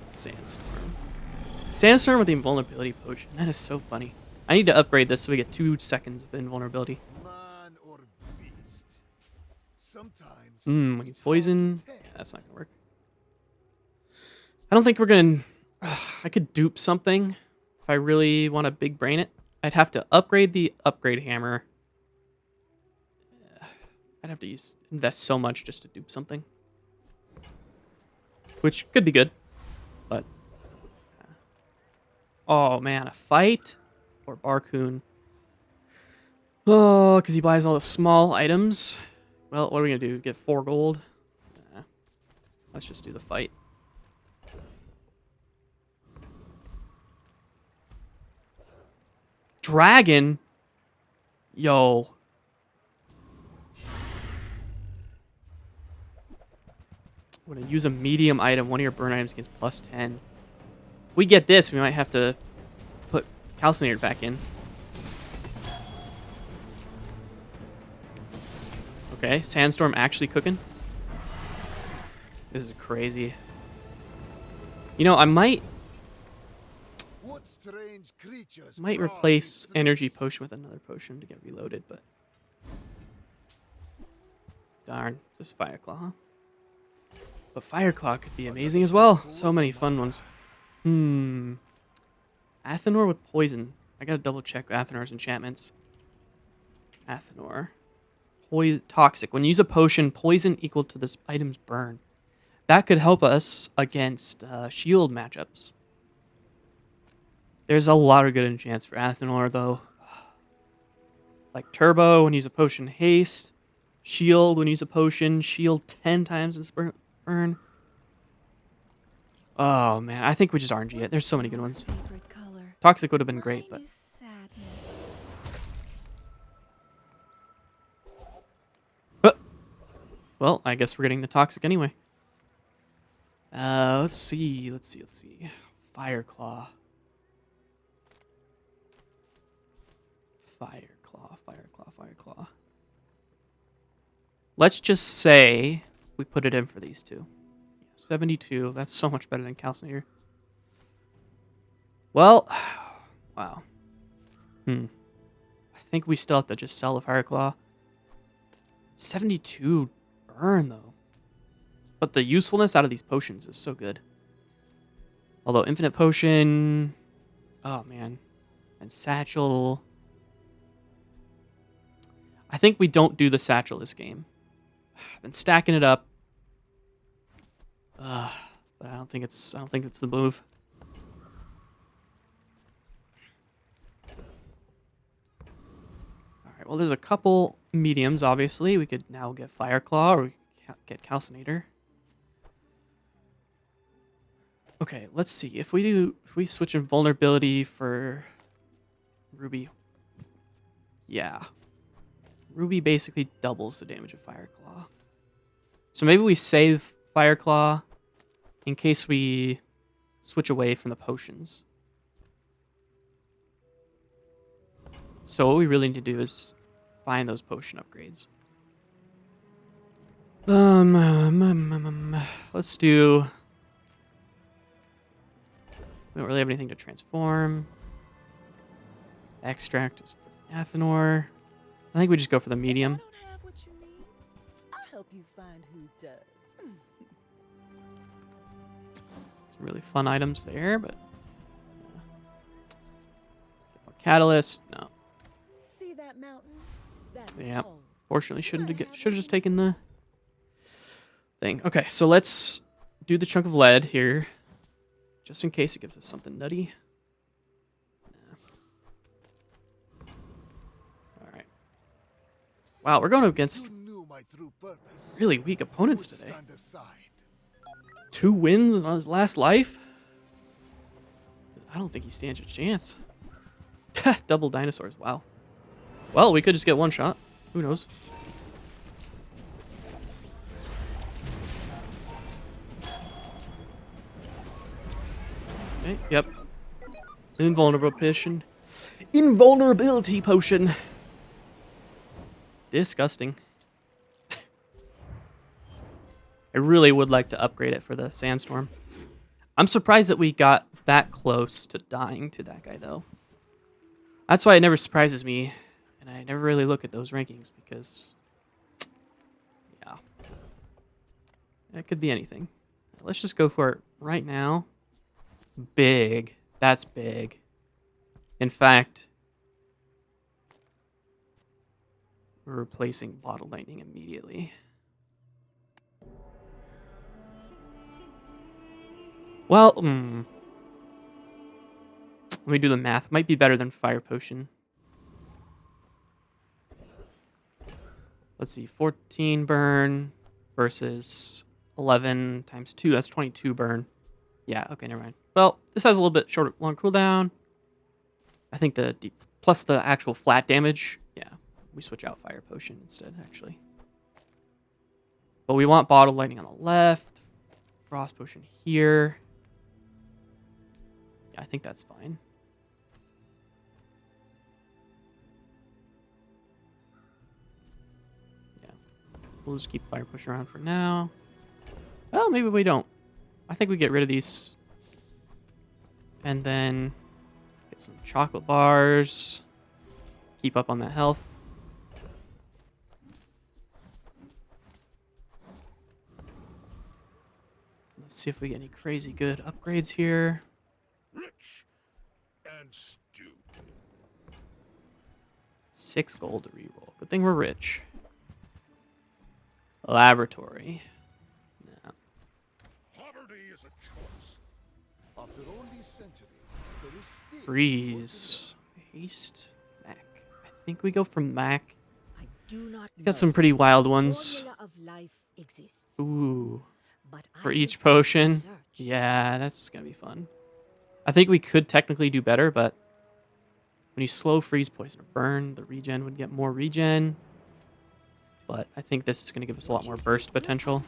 Sandstorm. Sandstorm with the Invulnerability Potion. That is so funny. I need to upgrade this so we get 2 seconds of invulnerability. Man or beast. Sometimes When you it's hard to poison. tell. Yeah, that's not gonna work. I don't think we're gonna. I could dupe something if I really want to big brain it. I'd have to upgrade the upgrade hammer. I'd have to invest so much just to dupe something, which could be good, but oh man, a fight or Barcoon. Oh, because he buys all the small items. Well, what are we gonna do? Get 4 gold? Nah. Let's just do the fight. Dragon? Yo. I'm gonna use a medium item. One of your burn items gets plus 10. If we get this, we might have to put Calcinator back in. Okay, Sandstorm actually cooking. This is crazy. You know, I might What strange creatures replace prowl these Energy streets? Potion with another potion to get reloaded, but darn, just Fireclaw, huh? But Fireclaw could be amazing as well. So many fun ones. Athenor with poison. I gotta double check Athenor's enchantments. Athenor. Toxic. When you use a potion, poison equal to this item's burn. That could help us against shield matchups. There's a lot of good enchants for Athenor, though. Like Turbo, when you use a potion, haste. Shield, when you use a potion, shield 10 times its burn. Oh, man. I think we just RNG it. There's so many good ones. Favorite color. Toxic would have been great, Mine but is sadness. well, I guess we're getting the Toxic anyway. Let's see. Fireclaw. Fireclaw. Let's just say we put it in for these two. 72. That's so much better than Calcinator. Well, wow. I think we still have to just sell the Fireclaw. 72 burn, though. But the usefulness out of these potions is so good. Although Infinite Potion... Oh, man. And Satchel... I think we don't do the Satchel this game. I've been stacking it up. But I don't think it's the move. Alright, well there's a couple mediums, obviously. We could now get Fireclaw or we could get Calcinator. Okay, let's see. If we switch invulnerability for Ruby. Yeah. Ruby basically doubles the damage of Fireclaw. So maybe we save Fireclaw in case we switch away from the potions. So what we really need to do is find those potion upgrades. Let's do... We don't really have anything to transform. Extract is for Athenor. I think we just go for the medium. I don't have what you need. I'll help you find who does. Some really fun items there, but more catalyst. No. See that mountain? That's Yeah. home. Fortunately, should have just taken the thing. Okay, so let's do the chunk of lead here, just in case it gives us something nutty. Nah. All right. Wow, we're going up against You knew my true purpose. really weak You opponents would today. stand aside. 2 wins on his last life? I don't think he stands a chance. Double dinosaurs, wow. Well, we could just get one shot. Who knows? Okay, yep. Invulnerability potion. Disgusting. I really would like to upgrade it for the sandstorm. I'm surprised that we got that close to dying to that guy, though. That's why it never surprises me, and I never really look at those rankings, because... yeah. It could be anything. Let's just go for it right now. Big. That's big. In fact, we're replacing Bottle Lightning immediately. Well, let me do the math. Might be better than Fire Potion. Let's see, 14 burn versus 11 times 2. That's 22 burn. Yeah, okay, never mind. Well, this has a little bit shorter, long cooldown. I think the plus the actual flat damage. Yeah, we switch out Fire Potion instead, actually. But we want Bottle Lightning on the left. Frost Potion here. Yeah, I think that's fine. Yeah. We'll just keep Fire Push around for now. Well, maybe we don't. I think we get rid of these. And then get some chocolate bars. Keep up on that health. Let's see if we get any crazy good upgrades here. Rich and stupid. 6 gold to reroll. Good thing we're rich. Laboratory. No. Poverty is a choice. After all these centuries, there is still Freeze. Haste. Mac. I think we go from Mac. I do not Got some pretty wild ones. formula of life exists. Ooh. But For I each will potion. search. Yeah, that's just gonna be fun. I think we could technically do better, but when you slow freeze, poison, or burn, the regen would get more regen. But I think this is gonna give us a lot more burst potential.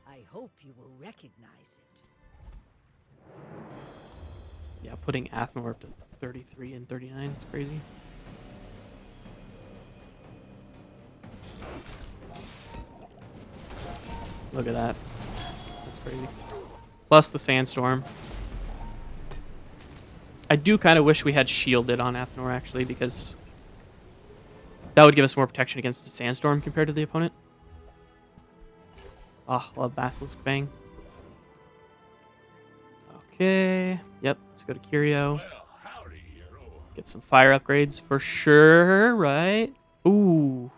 I hope you will recognize it. Yeah, putting Athnor up to 33 and 39 is crazy. Look at that. That's crazy. Plus the sandstorm. I do kind of wish we had shielded on Athnor, actually, because that would give us more protection against the sandstorm compared to the opponent. Oh, love Basilisk Fang. Okay. Yep, let's go to Curio. Well, howdy, hero. Get some fire upgrades for sure, right? Ooh,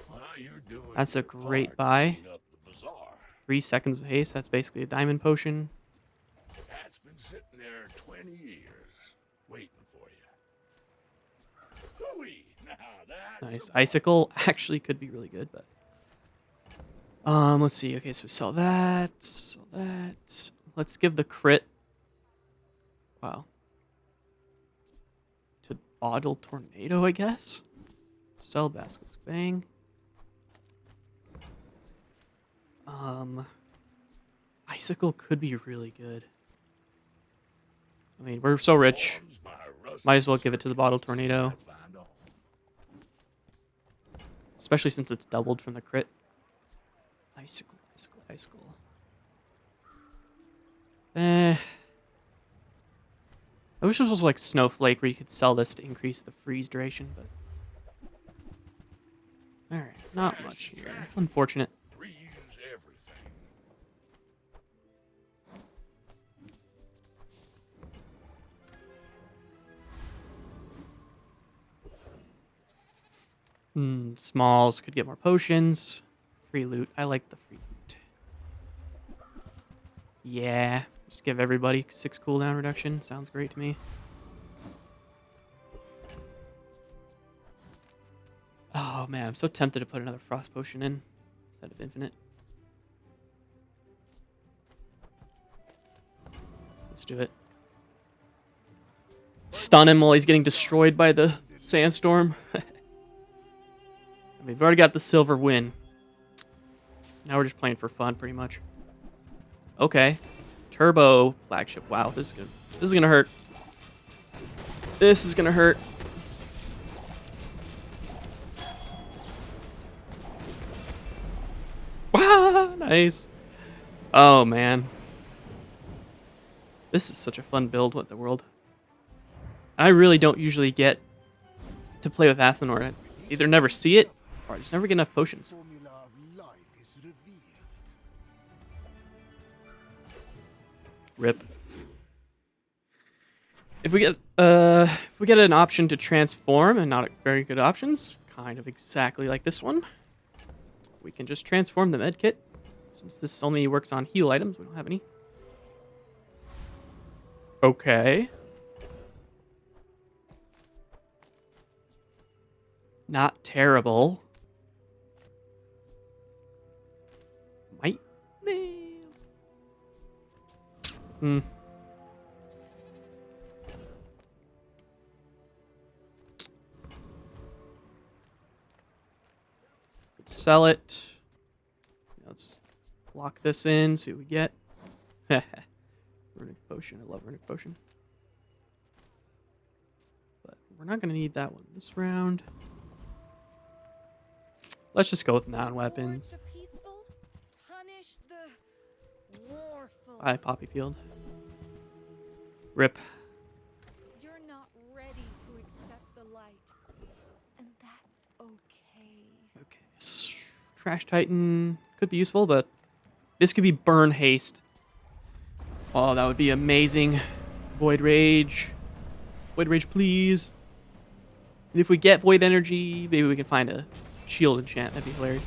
Well, you're doing that's a your great part buy. cleaning up the bazaar. 3 seconds of haste. That's basically a diamond potion. That's been sitting there 20 years, waiting for you. Hooey! Now that's Nice. a buy. Icicle actually could be really good, but let's see. Okay, so we sell that. Sell that. Let's give the crit. Wow. To Bottle Tornado, I guess. Sell Basilisk Fang. Icicle could be really good. I mean, we're so rich. Arms my rusty Might as well give it to the Bottle Tornado. I'd find all. Especially since it's doubled from the crit. Icicle, icicle, icicle. I wish this was like Snowflake where you could sell this to increase the freeze duration, but... Alright, not much here. Unfortunate. Reuse everything. Smalls could get more potions. Free loot. I like the free loot. Yeah. Just give everybody 6 cooldown reduction. Sounds great to me. Oh man, I'm so tempted to put another frost potion in instead of infinite. Let's do it. Stun him while he's getting destroyed by the sandstorm. We've already got the silver win. Now we're just playing for fun, pretty much. Okay. Turbo flagship. Wow, this is gonna hurt. This is gonna hurt. Wow, nice. Oh man. This is such a fun build, what the world. I really don't usually get to play with Athenor. I either never see it, or I just never get enough potions. Formula of life is revealed. Rip. If we get an option to transform, and not very good options, kind of exactly like this one, we can just transform the medkit. Since this only works on heal items, we don't have any. Okay. Not terrible. Might. Hmm. Could sell it. Let's lock this in, see what we get. Runic potion. I love runic potion. But we're not going to need that one this round. Let's just go with non-weapons. Reward the peaceful, punish the warful. Bye, Poppy Field. Rip. You're not ready to accept the light, and that's okay. Okay. Trash Titan could be useful, but this could be Burn Haste. Oh, that would be amazing. Void Rage. Void Rage, please. And if we get Void Energy, maybe we can find a shield enchant. That'd be hilarious.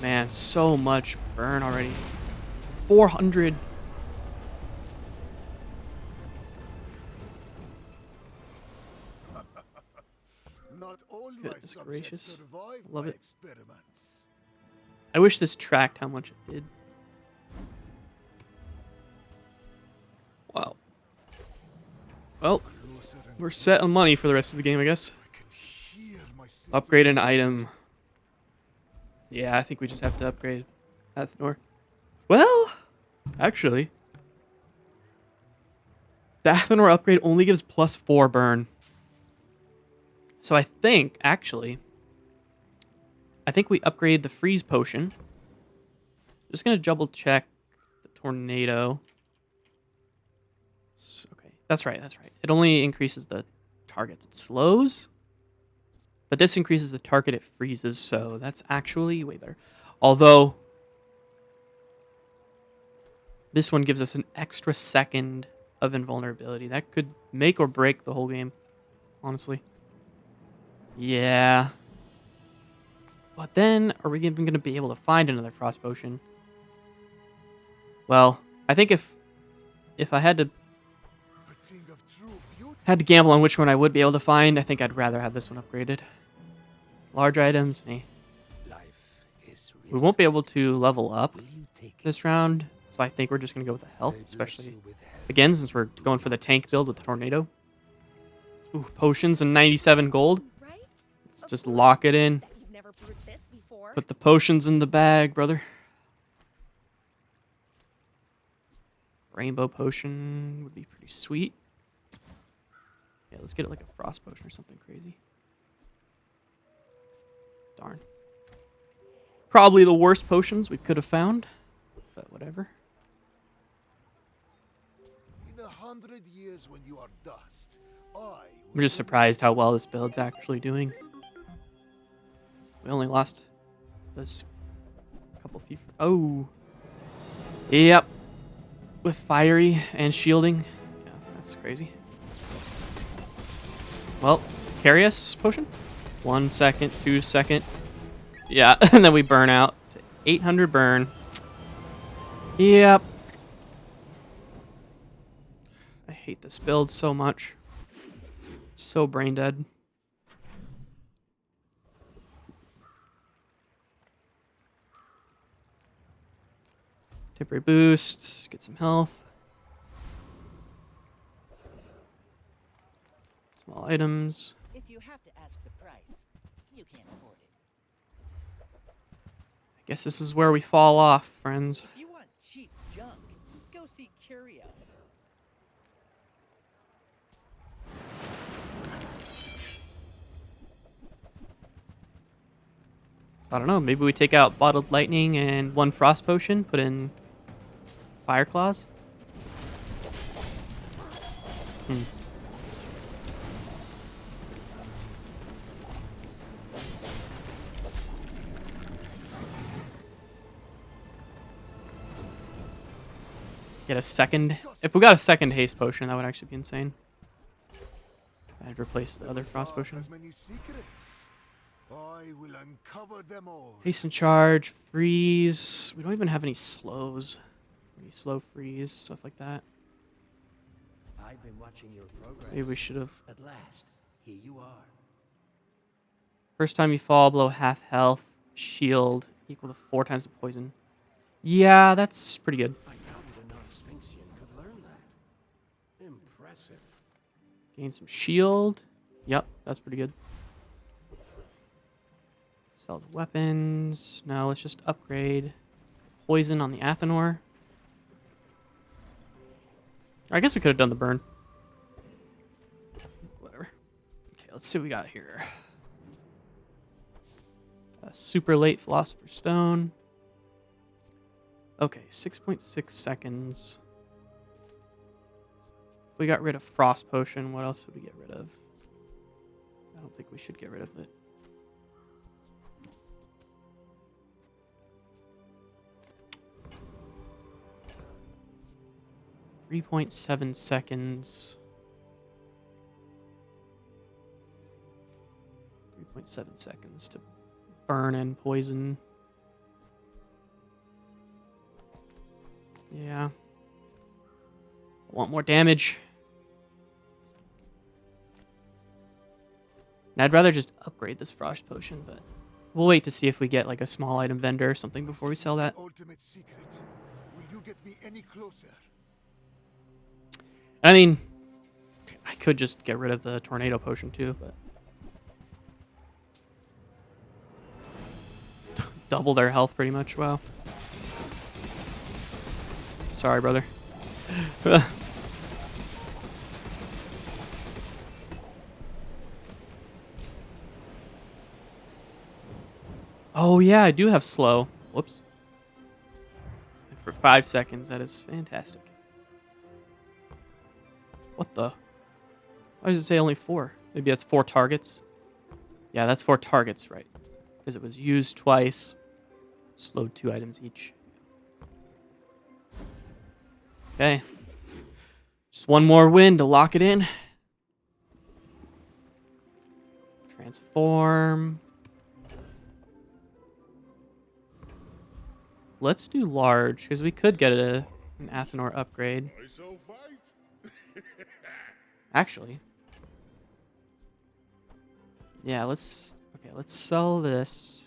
Man, so much burn already. 400. Not all my Goodness subjects gracious. survive Love my it. experiments. I wish this tracked how much it did. Wow. Well, Closer and we're set on money for the rest of the game, I guess. I can hear my sisters Upgrade an item. Yeah, I think we just have to upgrade Athenor. Well, actually, the Athenor upgrade only gives +4 burn. So I think, actually, we upgrade the freeze potion. Just gonna double check the tornado. Okay, that's right. It only increases the targets it slows. But this increases the target it freezes, so that's actually way better. Although, this one gives us an extra second of invulnerability. That could make or break the whole game, honestly. Yeah. But then, are we even going to be able to find another frost potion? Well, I think if I had to A thing of true beauty. gamble on which one I would be able to find, I think I'd rather have this one upgraded. Large items, me. Life is risk. We won't be able to level up Will you take it? this round, so I think we're just going to go with the health, I bless especially, you with health. again, since we're going for the tank build with the tornado. Ooh, potions and 97 gold. Right? Let's Of just course. lock it in. Bet you've never brewed this before. Put the potions in the bag, brother. Rainbow potion would be pretty sweet. Yeah, let's get it like a frost potion or something crazy. Darn. Probably the worst potions we could have found, but whatever. In 100 years when you are dust, I'm just surprised how well this build's actually doing. We only lost this couple feet. Oh. Yep. With fiery and shielding. Yeah, that's crazy. Well, carry us, potion? 1 second, 2 second. Yeah, and then we burn out. 800 burn. Yep. I hate this build so much. It's so brain dead. Temporary boost. Get some health. Small items. If you have to ask the price, you can't afford it. I guess this is where we fall off, friends. If you want cheap junk, go see Curio. I don't know. Maybe we take out Bottled Lightning and 1 Frost Potion. Put in Fire Claws. Get a second. If we got a second haste potion, that would actually be insane. I'd replace the other frost Bazaar potion. has many secrets. I will uncover them all. Haste and charge, freeze. We don't even have any slows. Any slow freeze, stuff like that. I've been watching your progress. Maybe we should have. At last, here you are. First time you fall below half health, shield equal to 4 times the poison. Yeah, that's pretty good. I doubted a non-Sphinxian could learn that. Impressive. Gain some shield. Yep, that's pretty good. Sells weapons. No, let's just upgrade poison on the Athenor. I guess we could have done the burn. Whatever. Okay, let's see what we got here. A super late Philosopher's Stone. Okay, 6.6 seconds. If we got rid of Frost Potion, what else would we get rid of? I don't think we should get rid of it. .7 seconds. 3.7 seconds to burn and poison. Yeah. I want more damage. And I'd rather just upgrade this Frost Potion, but we'll wait to see if we get like a small item vendor or something before we sell that. Ultimate secret. Will you get me any closer? I mean, I could just get rid of the Tornado Potion too, but... double their health pretty much, wow. Sorry, brother. Oh yeah, I do have slow. Whoops. And for 5 seconds, that is fantastic. What the? Why does it say only 4? Maybe that's 4 targets? Yeah, that's 4 targets, right. Because it was used twice, slowed 2 items each. Okay. Just one more win to lock it in. Transform. Let's do large, because we could get an Athenor upgrade. I shall fight. Actually. Yeah, let's sell this.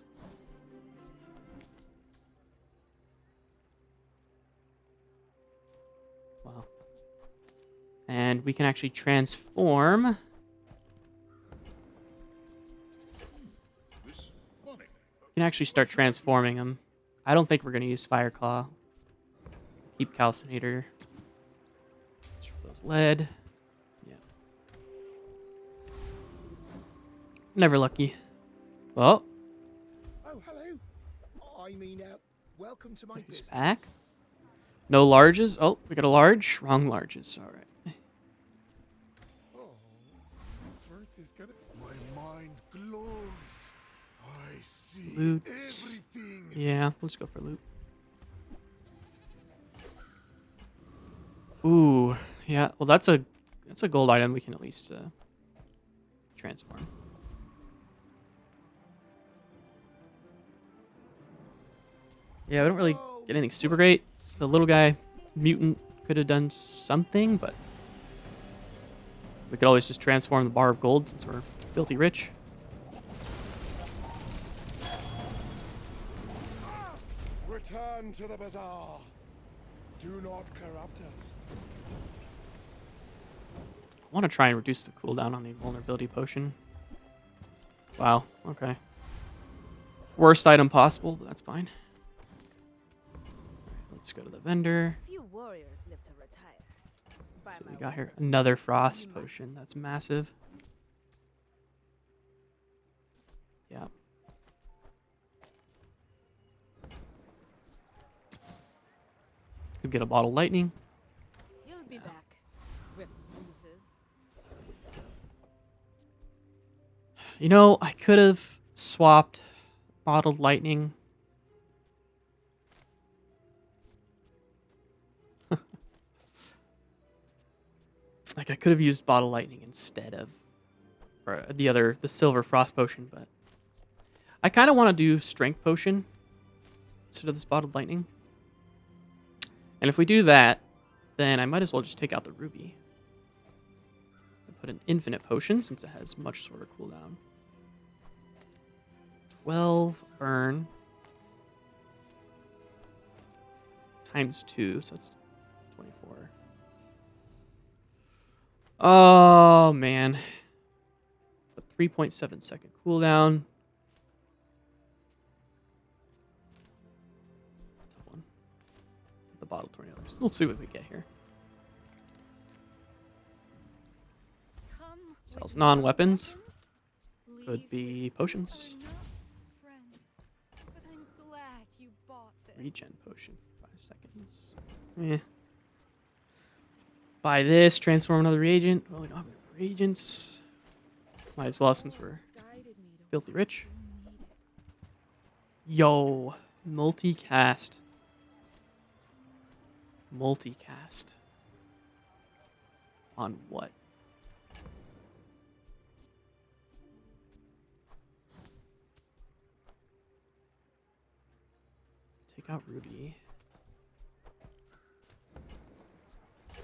Wow. And we can actually transform. This money. We can actually start transforming them. I don't think we're going to use Fire Claw. Keep Calcinator. Those lead. Yeah. Never lucky. Well, Oh, hello. I mean, welcome to my who's business. back? No larges. Oh, we got a large. Wrong larges. All right. Oh, this worth is gonna. My mind glows. I see Loot. everything. Yeah, let's go for loot. Ooh, yeah. Well, that's a gold item we can at least transform. Yeah, we don't really get anything super great. The little guy, mutant, could have done something, but we could always just transform the bar of gold since we're filthy rich. Return to the bazaar. Do not corrupt us. I want to try and reduce the cooldown on the invulnerability potion. Wow, okay. Worst item possible, but that's fine. Alright, let's go to the vendor. Few warriors live to retire. By So my we got here weapons, another you frost might. potion. That's massive. Yeah. Could get a bottle of lightning. You'll be back. With bruises. You know, I could have swapped bottled lightning. Like I could have used bottled lightning instead of or the silver frost potion, but I kind of want to do strength potion instead of this bottled lightning. And if we do that, then I might as well just take out the ruby and put an infinite potion since it has much shorter cooldown. 12 burn times 2, so that's 24. Oh man. A 3.7 second cooldown. Tough one. The bottle tornadoes. Let's see what we get here. Come Sells with non-weapons. weapons, Could leave be with potions. enough, friend. But I'm glad you bought this. Regen potion for 5 seconds. Eh. Buy this, transform another reagent. Well, we don't have any reagents. Might as well since we're Guided me to filthy what rich. you needed. Yo, multicast. Multicast. On what? Take out Ruby.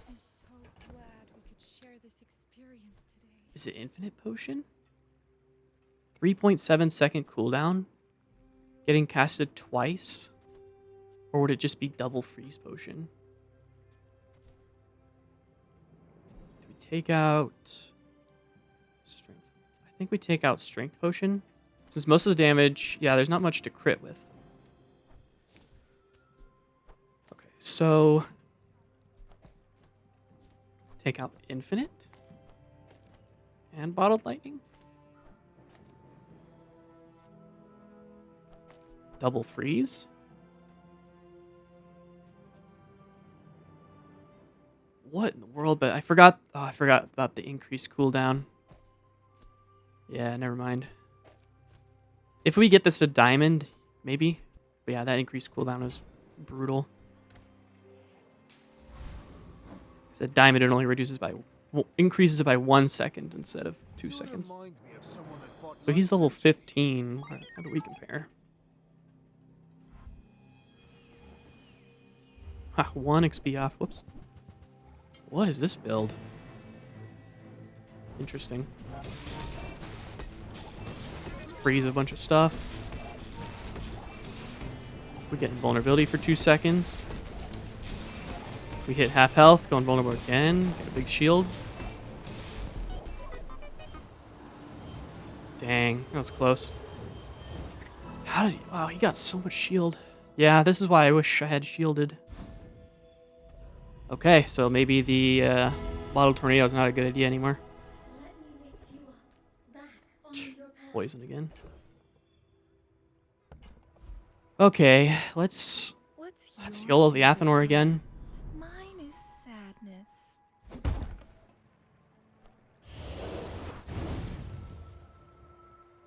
I'm so glad we could share this experience today. Is it infinite potion? 3.7 second cooldown? Getting casted twice? Or would it just be double freeze potion? Do we take out strength? I think we take out strength potion. Since most of the damage, yeah, there's not much to crit with. Okay, so take out infinite and bottled lightning. Double freeze. What in the world? But I forgot. Oh, I forgot about the increased cooldown. Yeah, never mind. If we get this to diamond, maybe. But yeah, that increased cooldown is brutal. So diamond it only reduces by increases it by 1 second instead of 2 You seconds. remind me of someone that fought So he's last level century. 15. How do we compare? Ha, 1 XP off. Whoops. What is this build? Interesting. Freeze a bunch of stuff. We get invulnerability for 2 seconds. We hit half health, go invulnerable again. Get a big shield. Dang, that was close. How did he? Wow, he got so much shield. Yeah, this is why I wish I had shielded. Okay, so maybe the bottle tornado is not a good idea anymore. Let me lift you up, back onto your path. Poison again. Okay, let's What's your YOLO the favorite Athenor again. color? Mine is sadness.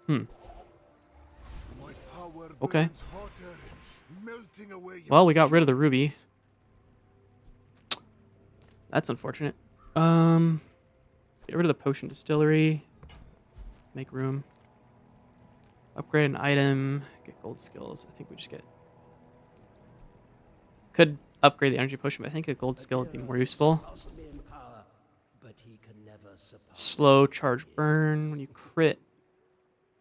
Hmm. My power Okay. burns hotter, melting away your Well, we got rid of the ruby. impurities. That's unfortunate. Get rid of the potion distillery. Make room. Upgrade an item. Get gold skills. I think we just get. Could upgrade the energy potion, but I think a gold skill would be more useful. Supposed to be in power, but he could never surpass Slow charge burn. When you crit,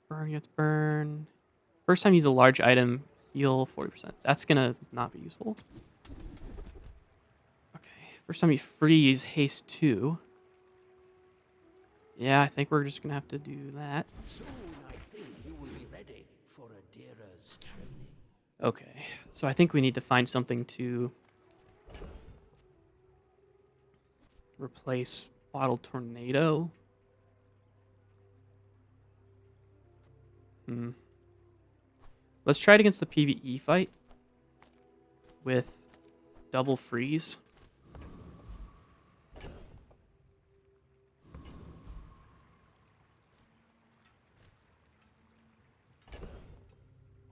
burn gets burn. First time you use a large item, heal 40%. That's gonna not be useful. First time you freeze, haste 2. Yeah, I think we're just gonna have to do that. Soon I think you will be ready for Adira's training. Okay, so I think we need to find something to replace Bottle Tornado. Let's try it against the PvE fight with double freeze.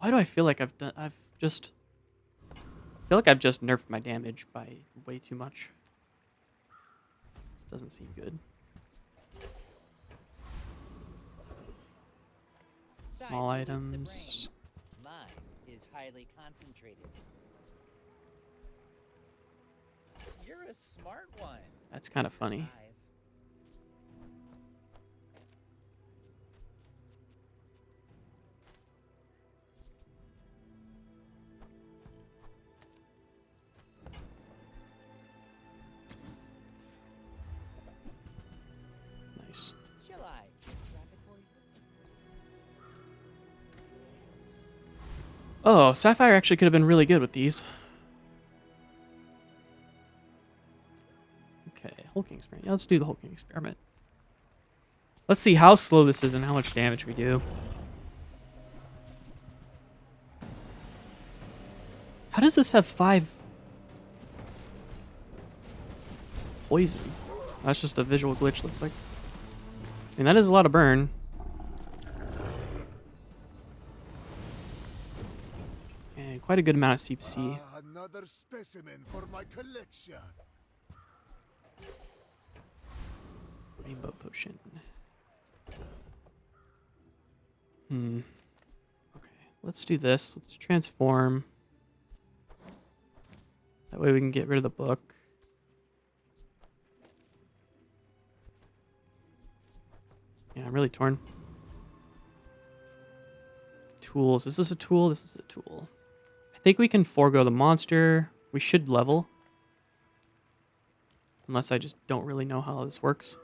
Why do I feel like I've just nerfed my damage by way too much. This doesn't seem good. Size Small eludes the items. brain. Mine is highly concentrated. You're a smart one. That's kind of funny. Size. Nice. Shall I wrap it for you? Oh, Sapphire actually could have been really good with these. Okay, hulking experiment. Yeah, let's do the hulking experiment. Let's see how slow this is and how much damage we do. How does this have 5 poison? That's just a visual glitch, looks like. I mean, that is a lot of burn. And quite a good amount of CFC. Another specimen for my collection. Rainbow potion. Okay, let's do this. Let's transform. That way we can get rid of the book. Yeah, I'm really torn. Tools. Is this a tool? This is a tool. I think we can forego the monster. We should level. Unless I just don't really know how this works.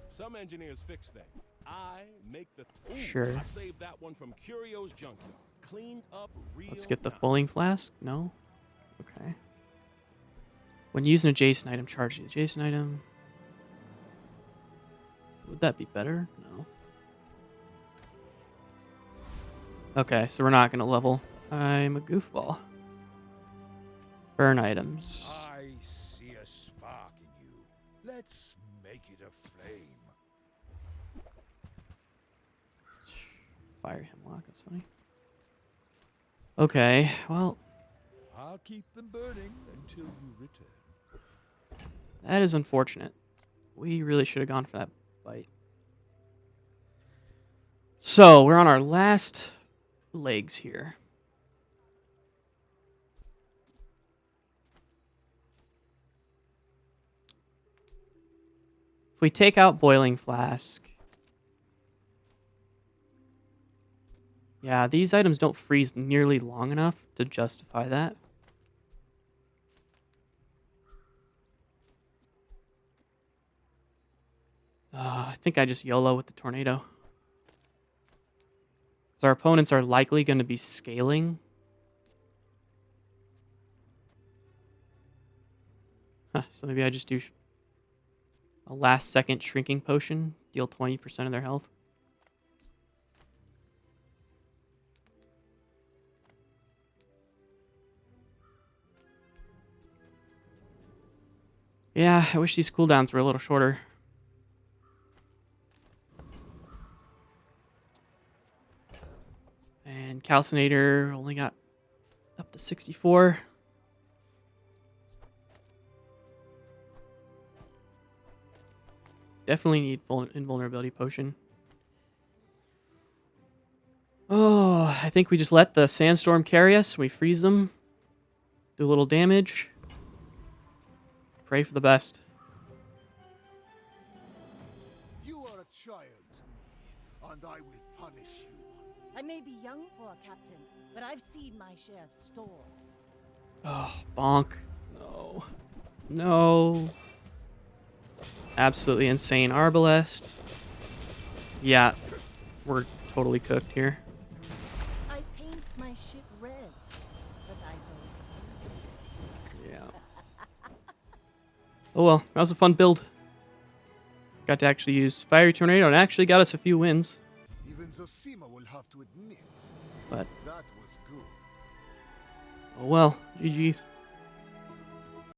Some engineers fix things. I make the Sure. I saved that one from Curio's junkyard. Cleaned up real Let's get the nice. fulling flask. No? Okay. When using a Jason item, charge the Jason item. Would that be better? No. Okay, so we're not going to level. I'm a goofball. Burn items. I see a spark in you. Let's make it a flame. Fire hemlock, that's funny. Okay, well, I'll keep them burning until you return. that is unfortunate. We really should have gone for that fight. So, we're on our last legs here. If we take out Boiling Flask... Yeah, these items don't freeze nearly long enough to justify that. I think I just YOLO with the tornado. So our opponents are likely going to be scaling. So maybe I just do a last second shrinking potion, deal 20% of their health. Yeah, I wish these cooldowns were a little shorter. And Calcinator only got up to 64. Definitely need invulnerability potion. Oh, I think we just let the sandstorm carry us. We freeze them. Do a little damage. Pray for the best. You are a child to me, and I will punish you. I may be young for a captain, but I've seen my share of storms. Oh, bonk. No. No. Absolutely insane arbalest. Yeah, we're totally cooked here. I paint my ship red, but I don't. Yeah. Oh well, that was a fun build. Got to actually use Fiery Tornado and actually got us a few wins. Even Zosima will have to admit But that was good. oh well, GG's.